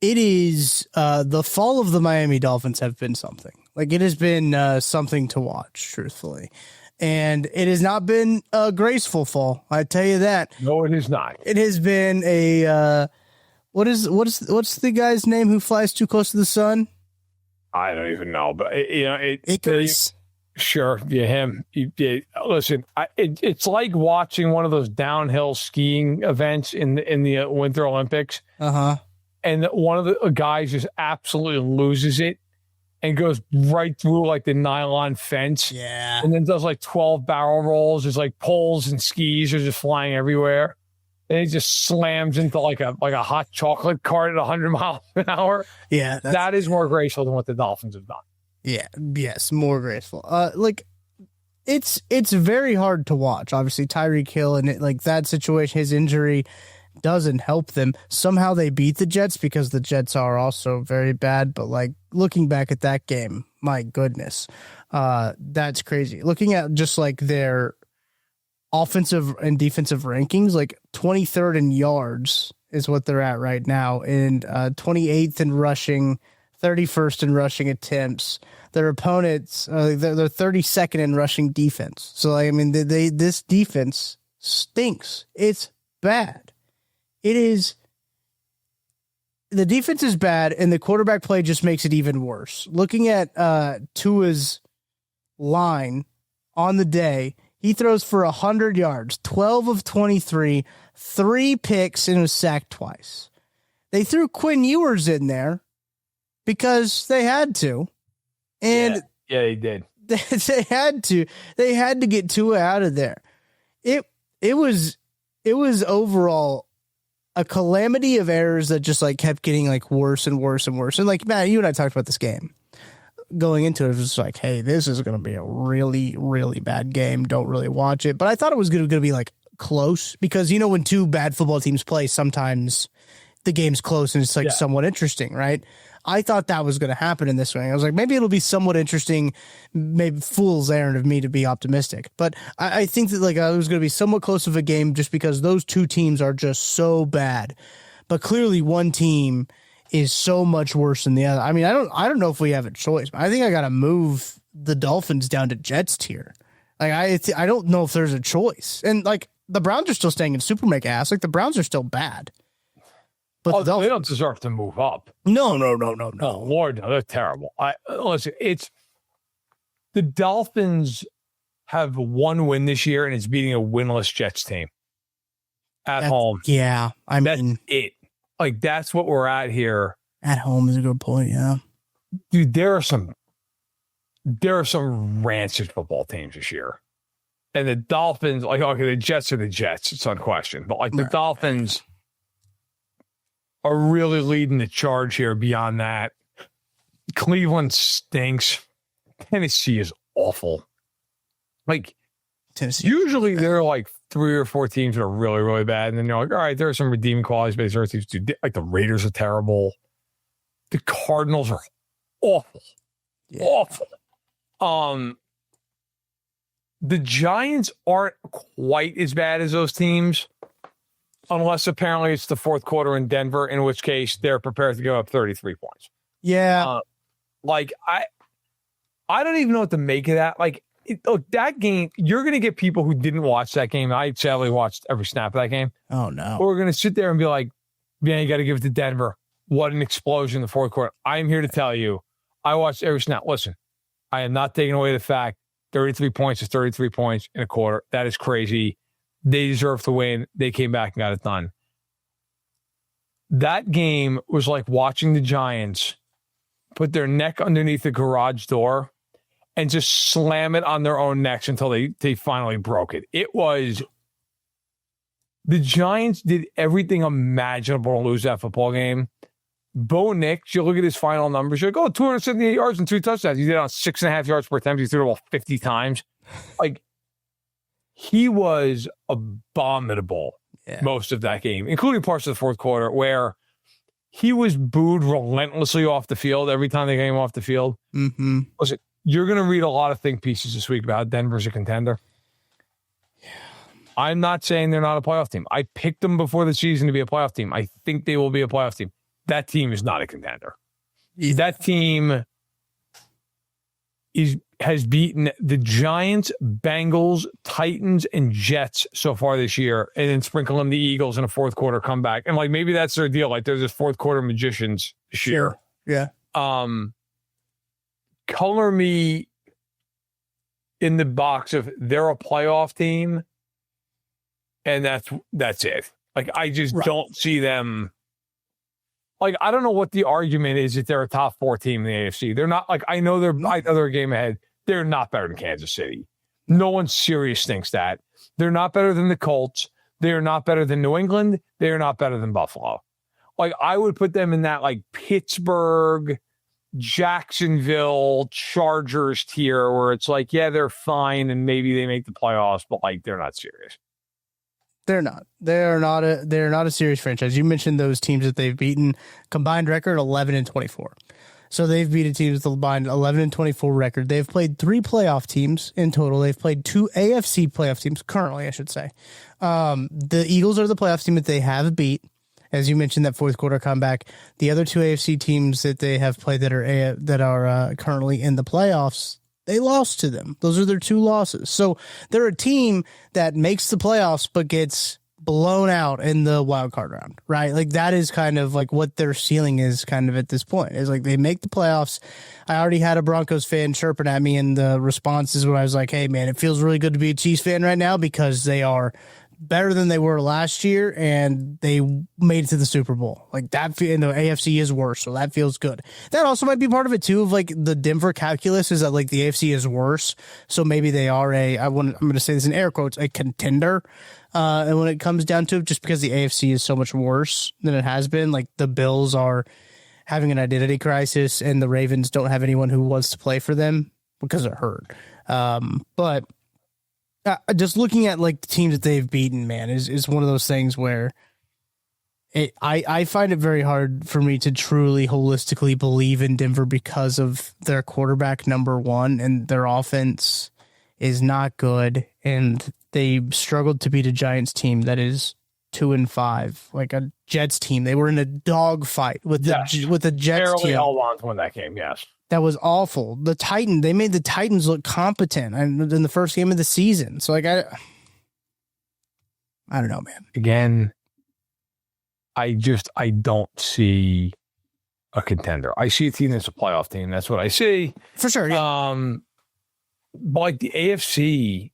Speaker 2: It is the fall of the Miami Dolphins have been something. It has been something to watch, truthfully. And it has not been a graceful fall. I tell you that.
Speaker 1: No, it is not.
Speaker 2: It has been a what's the guy's name who flies too close to the sun?
Speaker 1: I don't even know, but
Speaker 2: Icarus.
Speaker 1: Sure, yeah, him. Listen, it's like watching one of those downhill skiing events in the Winter Olympics. And one of the guys just absolutely loses it and goes right through the nylon fence.
Speaker 2: Yeah.
Speaker 1: And then does 12 barrel rolls. There's poles and skis are just flying everywhere. And he just slams into a hot chocolate cart at 100 miles an hour.
Speaker 2: Yeah.
Speaker 1: That is more graceful than what the Dolphins have done.
Speaker 2: Yeah. Yes. More graceful. It's very hard to watch. Obviously Tyreek Hill and that situation, his injury doesn't help them. Somehow they beat the Jets because the Jets are also very bad. But looking back at that game, my goodness, that's crazy. Looking at just their offensive and defensive rankings, 23rd in yards is what they're at right now, and 28th in rushing, 31st in rushing attempts. Their opponents, they're 32nd in rushing defense. So this defense stinks. It's bad. It is. The defense is bad, and the quarterback play just makes it even worse. Looking at Tua's line on the day, he throws for 100 yards, 12 of 23, 3 picks, and was sacked twice. They threw Quinn Ewers in there because they had to. And
Speaker 1: yeah, they did.
Speaker 2: They had to. They had to get Tua out of there. It was overall a calamity of errors that just kept getting worse and worse and worse. And Matt, you and I talked about this game going into it. It was just hey, this is going to be a really, really bad game. Don't really watch it. But I thought it was going to be close because when 2 bad football teams play, sometimes the game's close and it's somewhat interesting, right? I thought that was going to happen in this one. I was like, maybe it'll be somewhat interesting, maybe fool's errand of me to be optimistic. But I think that like it was going to be somewhat close of a game just because those two teams are just so bad. But clearly one team is so much worse than the other. I mean, I don't know if we have a choice. But I think I got to move the Dolphins down to Jets tier. Like I don't know if there's a choice. And like the Browns are still staying in super make ass. Like the Browns are still bad. But
Speaker 1: they don't deserve to move up.
Speaker 2: No.
Speaker 1: Oh, Lord, no, they're terrible. Listen, the Dolphins have one win this year, and it's beating a winless Jets team at home.
Speaker 2: Yeah,
Speaker 1: That's it. Like, that's what we're at here.
Speaker 2: At home is a good point, yeah.
Speaker 1: Dude, there are some rancid football teams this year. And the Dolphins, like, okay, the Jets are the Jets. It's unquestioned. But, like, the Dolphins are really leading the charge here beyond that. Cleveland stinks. Tennessee is awful. Like,
Speaker 2: Tennessee.
Speaker 1: Usually there are like 3 or 4 teams that are really, really bad. And then you're like, all right, there are some redeeming qualities, but there are teams too. Like the Raiders are terrible. The Cardinals are awful. Yeah. Awful. The Giants aren't quite as bad as those teams. Unless apparently it's the fourth quarter in Denver, in which case they're prepared to go up 33 points.
Speaker 2: Yeah.
Speaker 1: Like, I don't even know what to make of that. Like, look, that game, you're going to get people who didn't watch that game. I sadly watched every snap of that game.
Speaker 2: Oh, no.
Speaker 1: We're going to sit there and be like, man, you got to give it to Denver. What an explosion in the fourth quarter. I'm here to tell you, I watched every snap. Listen, I am not taking away the fact 33 points is 33 points in a quarter. That is crazy. They deserve to win. They came back and got it done. That game was like watching the Giants put their neck underneath the garage door and just slam it on their own necks until they finally broke it. It was, the Giants did everything imaginable to lose that football game. Bo Nix, you look at his final numbers, you're like, oh, 278 yards and 2 touchdowns. He did it on 6.5 yards per attempt. He threw the ball 50 times. Like, he was abominable most of that game, including parts of the fourth quarter where he was booed relentlessly off the field every time they came off the field.
Speaker 2: Mm-hmm.
Speaker 1: Listen, you're going to read a lot of think pieces this week about Denver's a contender. Yeah. I'm not saying they're not a playoff team. I picked them before the season to be a playoff team. I think they will be a playoff team. That team is not a contender. Yeah. That team has beaten the Giants, Bengals, Titans, and Jets so far this year, and then sprinkle in the Eagles in a fourth quarter comeback. And like maybe that's their deal. Like they're just fourth quarter magicians this year.
Speaker 2: Yeah.
Speaker 1: Color me in the box of they're a playoff team, and that's it. Like I just don't see them. Like, I don't know what the argument is that they're a top 4 team in the AFC. They're not, like, I know they're a game ahead. They're not better than Kansas City. No one serious thinks that. They're not better than the Colts. They're not better than New England. They're not better than Buffalo. Like, I would put them in that, like, Pittsburgh, Jacksonville, Chargers tier where it's like, yeah, they're fine and maybe they make the playoffs, but, like, they're not serious.
Speaker 2: They're not. They're not a serious franchise. You mentioned those teams that they've beaten. Combined record 11-24. So they've beaten teams with a combined 11-24 record. They've played 3 playoff teams in total. They've played 2 AFC playoff teams currently, I should say. The Eagles are the playoff team that they have beat. As you mentioned, that fourth quarter comeback. The other 2 AFC teams that they have played that are currently in the playoffs, they lost to them. Those are their 2 losses. So they're a team that makes the playoffs but gets blown out in the wild card round, right? Like that is kind of like what their ceiling is kind of at this point. It's like they make the playoffs. I already had a Broncos fan chirping at me in the responses when I was like, hey man, it feels really good to be a Chiefs fan right now because they are better than they were last year, and they made it to the Super Bowl. Like that, and the AFC is worse, so that feels good. That also might be part of it too. Of like the Denver calculus is that like the AFC is worse, so maybe they are I'm going to say this in air quotes, a contender. And when it comes down to it, just because the AFC is so much worse than it has been, like the Bills are having an identity crisis, and the Ravens don't have anyone who wants to play for them because they're hurt. But just looking at like the teams that they've beaten, man, is one of those things where I find it very hard for me to truly holistically believe in Denver because of their quarterback, number one, and their offense is not good, and they struggled to beat a Giants team that is 2-5, like a Jets team. They were in a dogfight with the Jets
Speaker 1: Barely
Speaker 2: team.
Speaker 1: held on to win that game. Yes,
Speaker 2: that was awful. They made the Titans look competent in the first game of the season. So like I don't know, man.
Speaker 1: Again, I don't see a contender. I see a team that's a playoff team. That's what I see.
Speaker 2: For sure. Yeah.
Speaker 1: But like the AFC,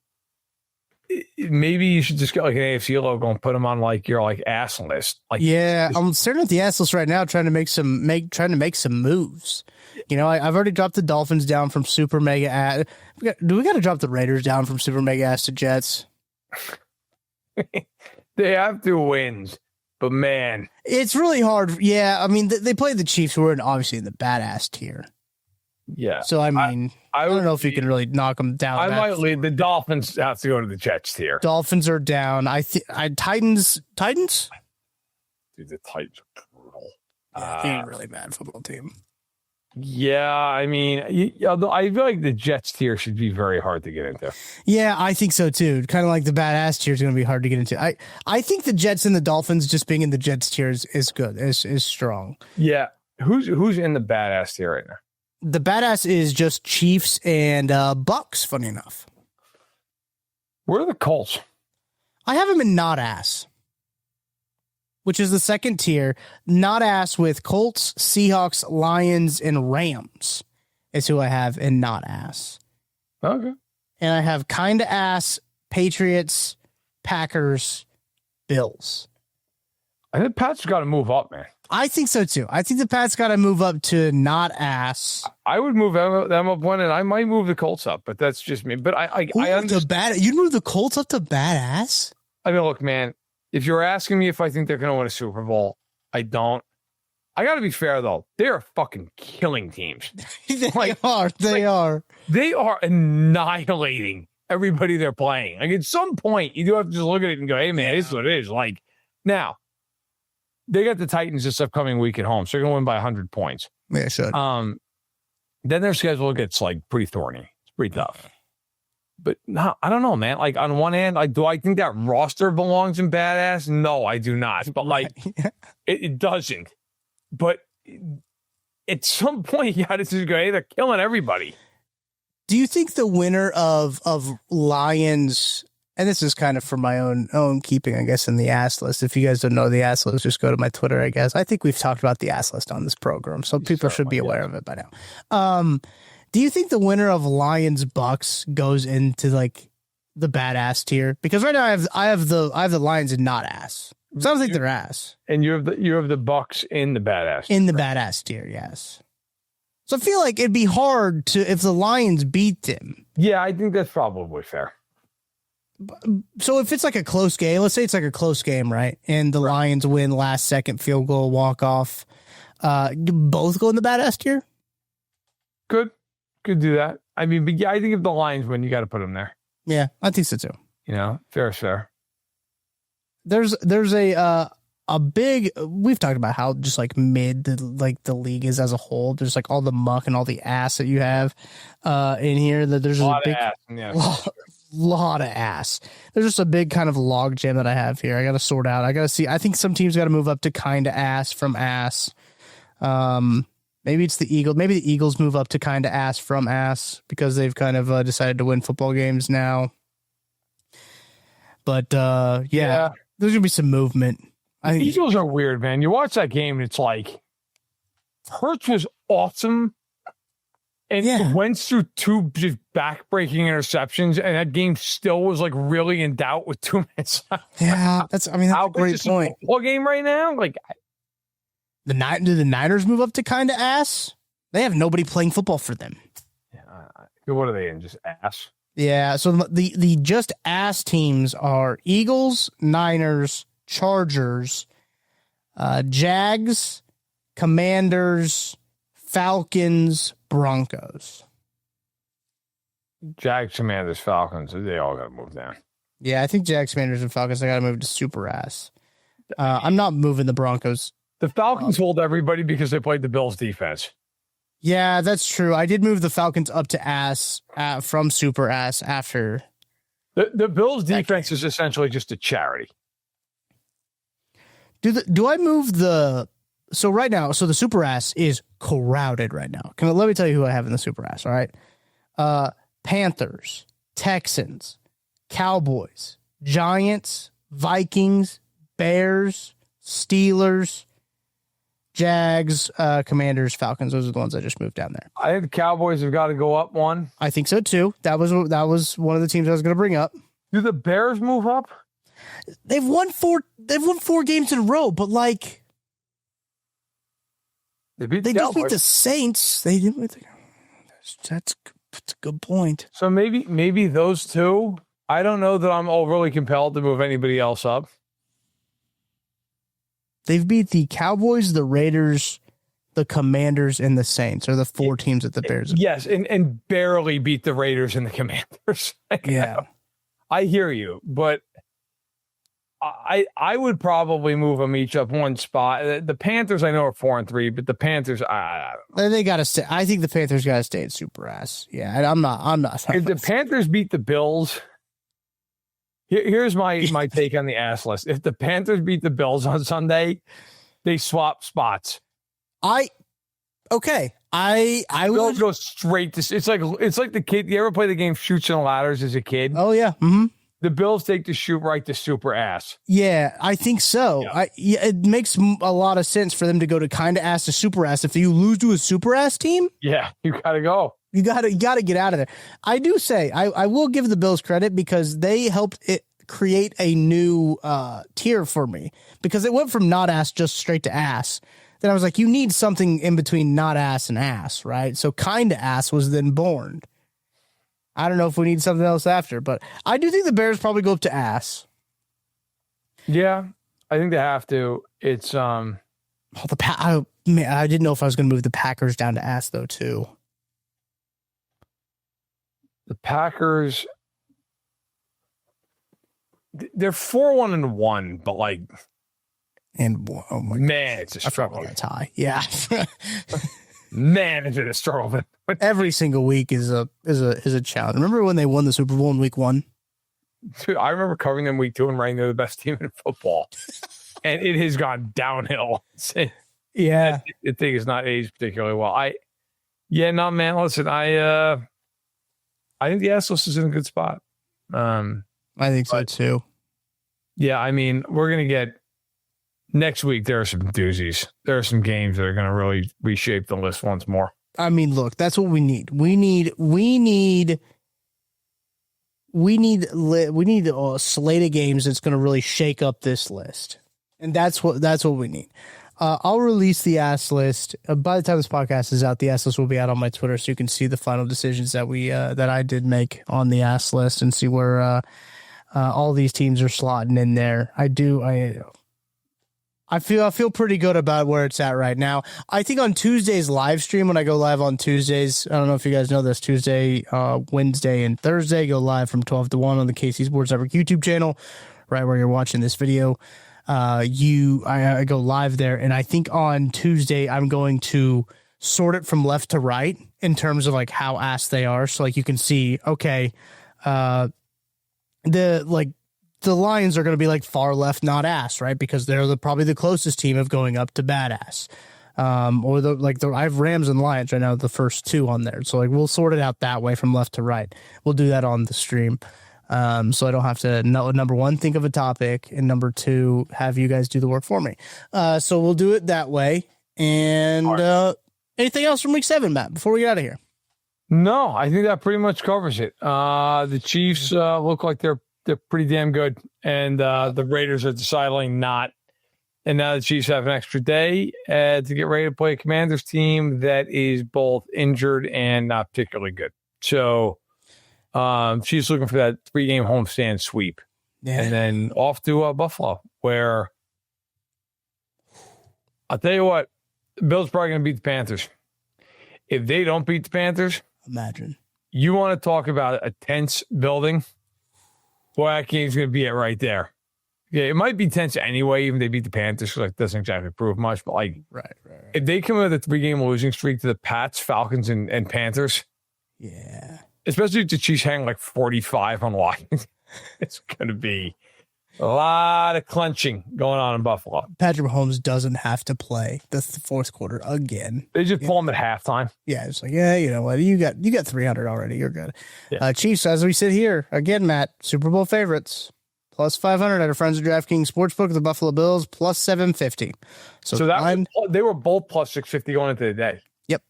Speaker 1: maybe you should just get like an AFC logo and put them on like your like ass list. Like,
Speaker 2: yeah, I'm staring at the ass list right now, trying to make some moves. You know, I've already dropped the Dolphins down from super mega ass. Do we got to drop the Raiders down from super mega ass to Jets?
Speaker 1: They have 2 wins, but man,
Speaker 2: it's really hard. Yeah, I mean they played the Chiefs, who are obviously in the badass tier.
Speaker 1: Yeah.
Speaker 2: So I mean, I don't know if you can really knock them down.
Speaker 1: I might lead the Dolphins have to go to the Jets tier.
Speaker 2: Dolphins are down. Titans.
Speaker 1: Dude, the Titans are brutal.
Speaker 2: Yeah, they're a really bad football team.
Speaker 1: Yeah, I mean, I feel like the Jets tier should be very hard to get into.
Speaker 2: Yeah, I think so too. Kind of like the badass tier is going to be hard to get into. I think the Jets and the Dolphins just being in the Jets tier is good. Is strong.
Speaker 1: Yeah, who's in the badass tier right now?
Speaker 2: The badass is just Chiefs and Bucks, funny enough.
Speaker 1: Where are the Colts?
Speaker 2: I have them in not ass, which is the second tier. Not ass with Colts, Seahawks, Lions, and Rams is who I have in not ass.
Speaker 1: Okay.
Speaker 2: And I have kind of ass Patriots, Packers, Bills.
Speaker 1: I think Pat's got to move up, man.
Speaker 2: I think so too. I think the Pats got to move up to not ass.
Speaker 1: I would move them up one, and I might move the Colts up, but that's just me. But I understand.
Speaker 2: You'd move the Colts up to badass?
Speaker 1: I mean, look, man, if you're asking me if I think they're going to win a Super Bowl, I don't. I got to be fair, though. They're fucking killing teams.
Speaker 2: They are. They are
Speaker 1: annihilating everybody they're playing. Like, at some point, you do have to just look at it and go, hey, man, this is what it is. Like, now, they got the Titans this upcoming week at home, so they're going to win by 100 points.
Speaker 2: Yeah, should.
Speaker 1: Then their schedule gets, like, pretty thorny. It's pretty tough. But no, I don't know, man. Like, on one hand, do I think that roster belongs in badass? No, I do not. But, like, it doesn't. But at some point, you got to just go, hey, they're killing everybody.
Speaker 2: Do you think the winner of Lions, and this is kind of for my own keeping, I guess, in the ass list. If you guys don't know the ass list, just go to my Twitter, I guess. I think we've talked about the ass list on this program, so people should be aware of it by now. Do you think the winner of Lions Bucks goes into like the badass tier? Because right now I have the Lions in not ass. So I don't think they're ass.
Speaker 1: And you have the Bucks in the badass.
Speaker 2: In the badass tier, yes. So I feel like it'd be hard to if the Lions beat them.
Speaker 1: Yeah, I think that's probably fair.
Speaker 2: So if it's like a close game, let's say it's like a close game, right? And the Lions win last second field goal, walk off. Both go in the badass tier?
Speaker 1: Could do that. I mean, but yeah, I think if the Lions win, you got to put them there.
Speaker 2: Yeah, I think so too.
Speaker 1: You know, fair is fair.
Speaker 2: There's a big, we've talked about how just like the league is as a whole. There's like all the muck and all the ass that you have in here. That there's a big lot of ass. There's just a big kind of log jam that I have here. I got to sort out. I got to see. I think some teams got to move up to kind of ass from ass. Maybe it's the Eagles. Maybe the Eagles move up to kind of ass from ass because they've kind of decided to win football games now. But yeah, there's gonna be some movement. I think
Speaker 1: Eagles are weird, man. You watch that game, and it's like Hurts was awesome, and went through 2 just back-breaking interceptions, and that game still was like really in doubt with 2 minutes left.
Speaker 2: Yeah, that's a great point.
Speaker 1: Football game right now, like
Speaker 2: do the Niners move up to kind of ass? They have nobody playing football for them.
Speaker 1: Yeah, what are they in? Just ass.
Speaker 2: Yeah, so the just ass teams are Eagles, Niners, Chargers, Jags, Commanders, Falcons, Broncos.
Speaker 1: Jags, Commanders, Falcons, they all got to move down.
Speaker 2: Yeah, I think Jags, Commanders, and Falcons, I got to move to super ass. I'm not moving the Broncos.
Speaker 1: The Falcons hold everybody because they played the Bills defense.
Speaker 2: Yeah, that's true. I did move the Falcons up to ass from super ass after.
Speaker 1: The Bills defense is essentially just a charity.
Speaker 2: Do I move the so right now? So the super ass is crowded right now. Let me tell you who I have in the super ass. All right, Panthers, Texans, Cowboys, Giants, Vikings, Bears, Steelers, Jags, Commanders, Falcons. Those are the ones I just moved down there.
Speaker 1: I think the Cowboys have got to go up one.
Speaker 2: I think so too. That was one of the teams I was going to bring up.
Speaker 1: Do the Bears move up?
Speaker 2: They've won 4 games in a row, but like
Speaker 1: They
Speaker 2: just beat the Saints. They didn't. That's a good point.
Speaker 1: So maybe those two. I don't know that I'm overly compelled to move anybody else up.
Speaker 2: They've beat the Cowboys, the Raiders, the Commanders, and the Saints are the 4 teams that the Bears have.
Speaker 1: Yes, and barely beat the Raiders and the Commanders.
Speaker 2: Yeah.
Speaker 1: I hear you, but I would probably move them each up one spot. The Panthers I know are 4-3, but the Panthers
Speaker 2: they got to stay. I think the Panthers got to stay at super ass. Yeah, I'm not.
Speaker 1: If the Panthers beat the Bills, here's my take on the ass list. If the Panthers beat the Bills on Sunday, they swap spots. I would
Speaker 2: go
Speaker 1: straight to. It's like the kid. You ever play the game Chutes and Ladders as a kid?
Speaker 2: Oh yeah. Mm-hmm.
Speaker 1: The Bills take the shoot right to super ass.
Speaker 2: Yeah, I think so.
Speaker 1: Yeah.
Speaker 2: It makes a lot of sense for them to go to kind of ass to super ass. If you lose to a super ass team,
Speaker 1: yeah, you gotta go.
Speaker 2: You gotta get out of there. I do say I will give the Bills credit because they helped it create a new tier for me because it went from not ass just straight to ass. Then I was like, you need something in between not ass and ass, right? So kind of ass was then born. I don't know if we need something else after, but I do think the Bears probably go up to ass.
Speaker 1: Yeah, I think they have to. It's
Speaker 2: I didn't know if I was going to move the Packers down to ass though too.
Speaker 1: The Packers, they're 4-1-1, but like,
Speaker 2: oh my
Speaker 1: man, it's a struggle.
Speaker 2: That's high. Yeah.
Speaker 1: Man, is it a struggle.
Speaker 2: Every single week is a challenge. Remember when they won the Super Bowl in week 1?
Speaker 1: Dude, I remember covering them week 2 and writing they're the best team in football. And it has gone downhill.
Speaker 2: Yeah.
Speaker 1: The thing is not aged particularly well. Man, listen, I think the ass list is in a good spot.
Speaker 2: I think so too.
Speaker 1: Yeah, I mean, we're going to get next week. There are some doozies. There are some games that are going to really reshape the list once more.
Speaker 2: I mean, look, that's what we need. We need a slate of games that's going to really shake up this list. And that's what we need. I'll release the ass list. By the time this podcast is out, the ass list will be out on my Twitter, so you can see the final decisions that that I did make on the ass list and see where all these teams are slotting in there. I feel pretty good about where it's at right now. I think on Tuesday's live stream, when I go live on Tuesdays, I don't know if you guys know this, Tuesday, Wednesday, and Thursday, go live from 12 to 1 on the KC Sports Network YouTube channel, right where you're watching this video. I go live there, and I think on Tuesday I'm going to sort it from left to right in terms of like how ass they are. So like you can see, okay, the Lions are going to be like far left, not ass, right? Because they're probably the closest team of going up to badass. I have Rams and Lions right now, the first 2 on there. So like we'll sort it out that way from left to right. We'll do that on the stream. So I don't have to number 1, think of a topic, and number 2, have you guys do the work for me. So we'll do it that way. And anything else from week 7, Matt, before we get out of here?
Speaker 1: No, I think that pretty much covers it. The Chiefs look like they're pretty damn good, and the Raiders are decidedly not. And now the Chiefs have an extra day to get ready to play a Commanders team that is both injured and not particularly good. So Chiefs looking for that 3-game homestand sweep, and then off to Buffalo, where I'll tell you what, the Bills probably going to beat the Panthers. If they don't beat the Panthers,
Speaker 2: imagine.
Speaker 1: You want to talk about a tense building? Boy, that game's going to be it right there. Yeah, it might be tense anyway, even if they beat the Panthers. Like, doesn't exactly prove much. But like,
Speaker 2: Right.
Speaker 1: if they come with a 3-game losing streak to the Pats, Falcons, and Panthers,
Speaker 2: Yeah.
Speaker 1: especially if the Chiefs hang like 45 on Washington, it's going to be a lot of clenching going on in Buffalo.
Speaker 2: Patrick Mahomes doesn't have to play the fourth quarter again.
Speaker 1: They just pull him at halftime.
Speaker 2: Yeah, it's like, yeah, you know what? You got 300 already. You're good.
Speaker 1: Yeah.
Speaker 2: Chiefs, as we sit here again, Matt, Super Bowl favorites. Plus 500 at our friends at DraftKings Sportsbook, the Buffalo Bills, plus 750. So that
Speaker 1: they were both plus 650 going into the day.
Speaker 2: Yep.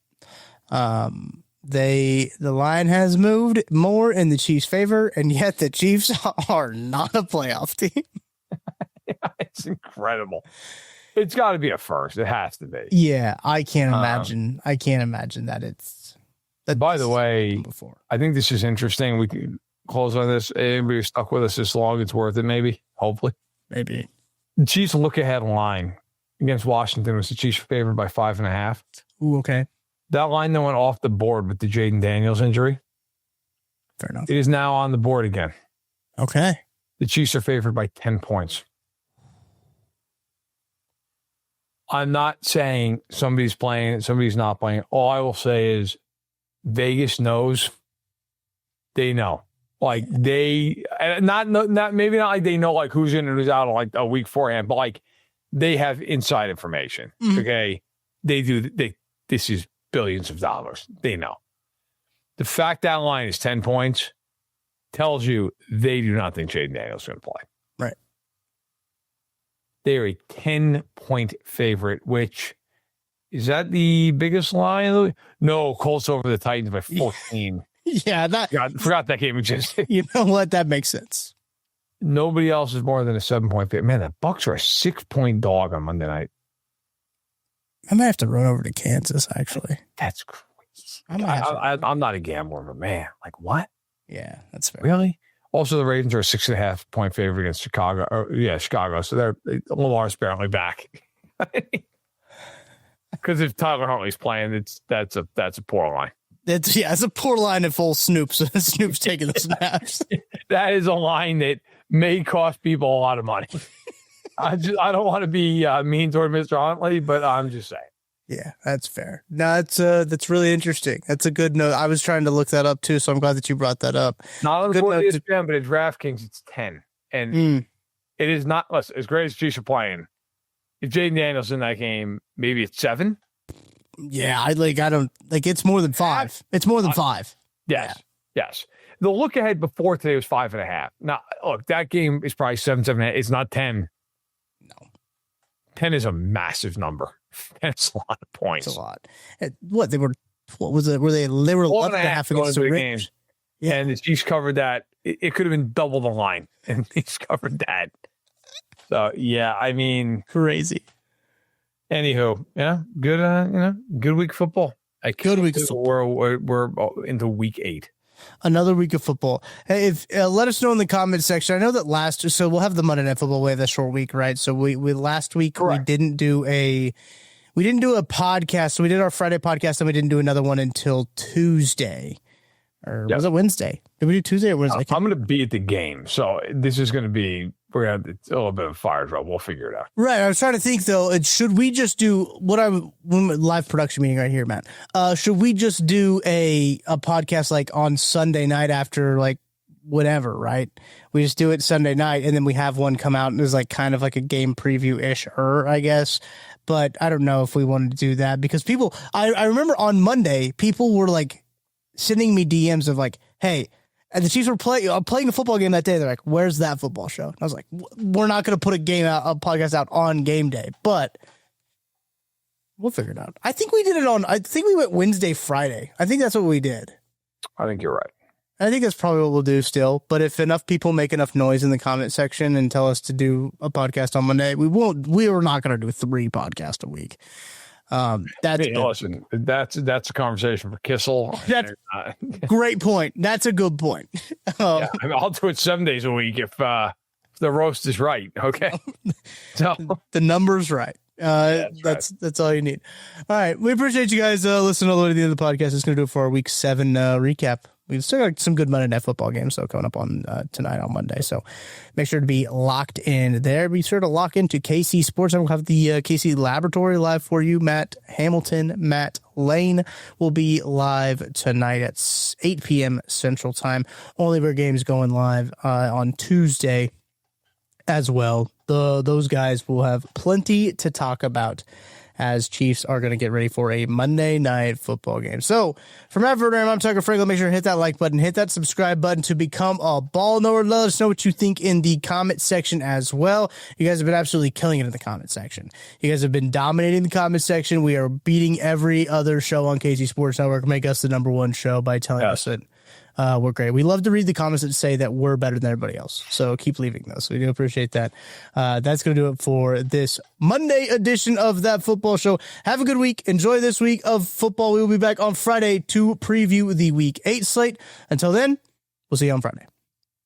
Speaker 2: The line has moved more in the Chiefs' favor, and yet the Chiefs are not a playoff team.
Speaker 1: Yeah, it's incredible. It's got to be a first. It has to be.
Speaker 2: Yeah, I can't imagine. I can't imagine that it's.
Speaker 1: By the way,
Speaker 2: before.
Speaker 1: I think this is interesting. We could close on this. Anybody stuck with us this long, it's worth it, maybe. Hopefully.
Speaker 2: Maybe.
Speaker 1: The Chiefs look-ahead line against Washington was the Chiefs favored by 5.5.
Speaker 2: Ooh, okay.
Speaker 1: That line then went off the board with the Jaden Daniels injury.
Speaker 2: Fair enough.
Speaker 1: It is now on the board again.
Speaker 2: Okay.
Speaker 1: The Chiefs are favored by 10 points. I'm not saying somebody's playing, somebody's not playing. All I will say is Vegas knows. They know. Like maybe not like they know like who's in and who's out like a week beforehand, but like they have inside information.
Speaker 2: Mm-hmm.
Speaker 1: Okay. This is billions of dollars. They know. The fact that line is 10 points tells you they do not think Jaden Daniels is going to play.
Speaker 2: Right.
Speaker 1: They are a 10-point favorite, which is that the biggest line? No, Colts over the Titans by 14.
Speaker 2: Yeah,
Speaker 1: forgot that game existed.
Speaker 2: You know what? That makes sense.
Speaker 1: Nobody else is more than a 7-point favorite. Man, the Bucs are a 6-point dog on Monday night.
Speaker 2: I might have to run over to Kansas, actually.
Speaker 1: That's crazy. I'm not a gambler, but man, like what?
Speaker 2: Yeah, that's fair.
Speaker 1: Really? Also, the Ravens are a 6.5-point favorite against Chicago. Chicago. So Lamar's barely back. Because if Tyler Huntley's playing, that's a poor line.
Speaker 2: It's a poor line of full Snoops. Snoop's taking the snaps.
Speaker 1: That is a line that may cost people a lot of money. I don't want to be mean toward Mr. Huntley, but I'm just saying.
Speaker 2: Yeah, that's fair. No, that's really interesting. That's a good note. I was trying to look that up too, so I'm glad that you brought that up.
Speaker 1: Not on the ESPN, but at DraftKings, it's 10. And it is not less as great as Chiefs are playing. If Jaden Daniels in that game, maybe it's 7.
Speaker 2: Yeah, it's more than 5. It's more than 5.
Speaker 1: Yes. Yeah. Yes. The look ahead before today was 5.5. Now, look, that game is probably 7.5. It's not 10.
Speaker 2: No.
Speaker 1: 10 is a massive number. That's a lot of points.
Speaker 2: It's a lot. What was it? Were they literally 11.5 against the Rams?
Speaker 1: Yeah. And the Chiefs covered that. It could have been double the line, and he's covered that. So, yeah, I mean.
Speaker 2: Crazy.
Speaker 1: Anywho, yeah, good, good week of football.
Speaker 2: Good week of football.
Speaker 1: We're into week 8.
Speaker 2: Another week of football. Hey, let us know in the comment section. I know that so we'll have the Monday Night Football. We have that short week, right? So we last week Correct. we didn't do a podcast. So we did our Friday podcast, and we didn't do another one until Tuesday, or was it Wednesday? Did we do Tuesday or Wednesday?
Speaker 1: I'm going to be at the game, so this is going to be. We're going to have a little bit of fire drill. We'll figure it out.
Speaker 2: Right. I was trying to think, though, should we just do live production meeting right here, Matt? Should we just do a podcast like on Sunday night after like whatever, right? We just do it Sunday night, and then we have one come out and is like kind of like a game preview-ish, I guess. But I don't know if we wanted to do that because people, I remember on Monday, people were like sending me DMs of like, hey, and the Chiefs were playing a football game that day. They're like, "Where's that football show?" And I was like, "We're not going to put a podcast out on game day, but we'll figure it out." I think we went Wednesday, Friday. I think that's what we did.
Speaker 1: I think you're right.
Speaker 2: I think that's probably what we'll do still. But if enough people make enough noise in the comment section and tell us to do a podcast on Monday, we won't. We are not going to do 3 podcasts a week.
Speaker 1: Listen, that's a conversation for Kissel.
Speaker 2: That's great point. That's a good point.
Speaker 1: I'll do it 7 days a week if the roast is right. Okay, so
Speaker 2: the number's right. That's all you need. All right, we appreciate you guys listening all the way to the end of the podcast. It's going to do it for our week 7 recap. We've still got some good Monday Night Football games so coming up on tonight on Monday. So make sure to be locked in there. Be sure to lock into KC Sports. We'll have the KC Laboratory live for you. Matt Hamilton, Matt Lane will be live tonight at 8 p.m. Central Time. Only of our games going live on Tuesday as well. Those guys will have plenty to talk about as Chiefs are going to get ready for a Monday Night Football game. So, from Verderame, I'm Tucker Franklin. Make sure to hit that like button, hit that subscribe button to become a ball knower. Let us know what you think in the comment section as well. You guys have been absolutely killing it in the comment section. You guys have been dominating the comment section. We are beating every other show on KC Sports Network. Make us the number one show by telling us that we're great. We love to read the comments that say that we're better than everybody else. So keep leaving those. We do appreciate that. That's going to do it for this Monday edition of That Football Show. Have a good week. Enjoy this week of football. We will be back on Friday to preview the Week 8 slate. Until then, we'll see you on Friday.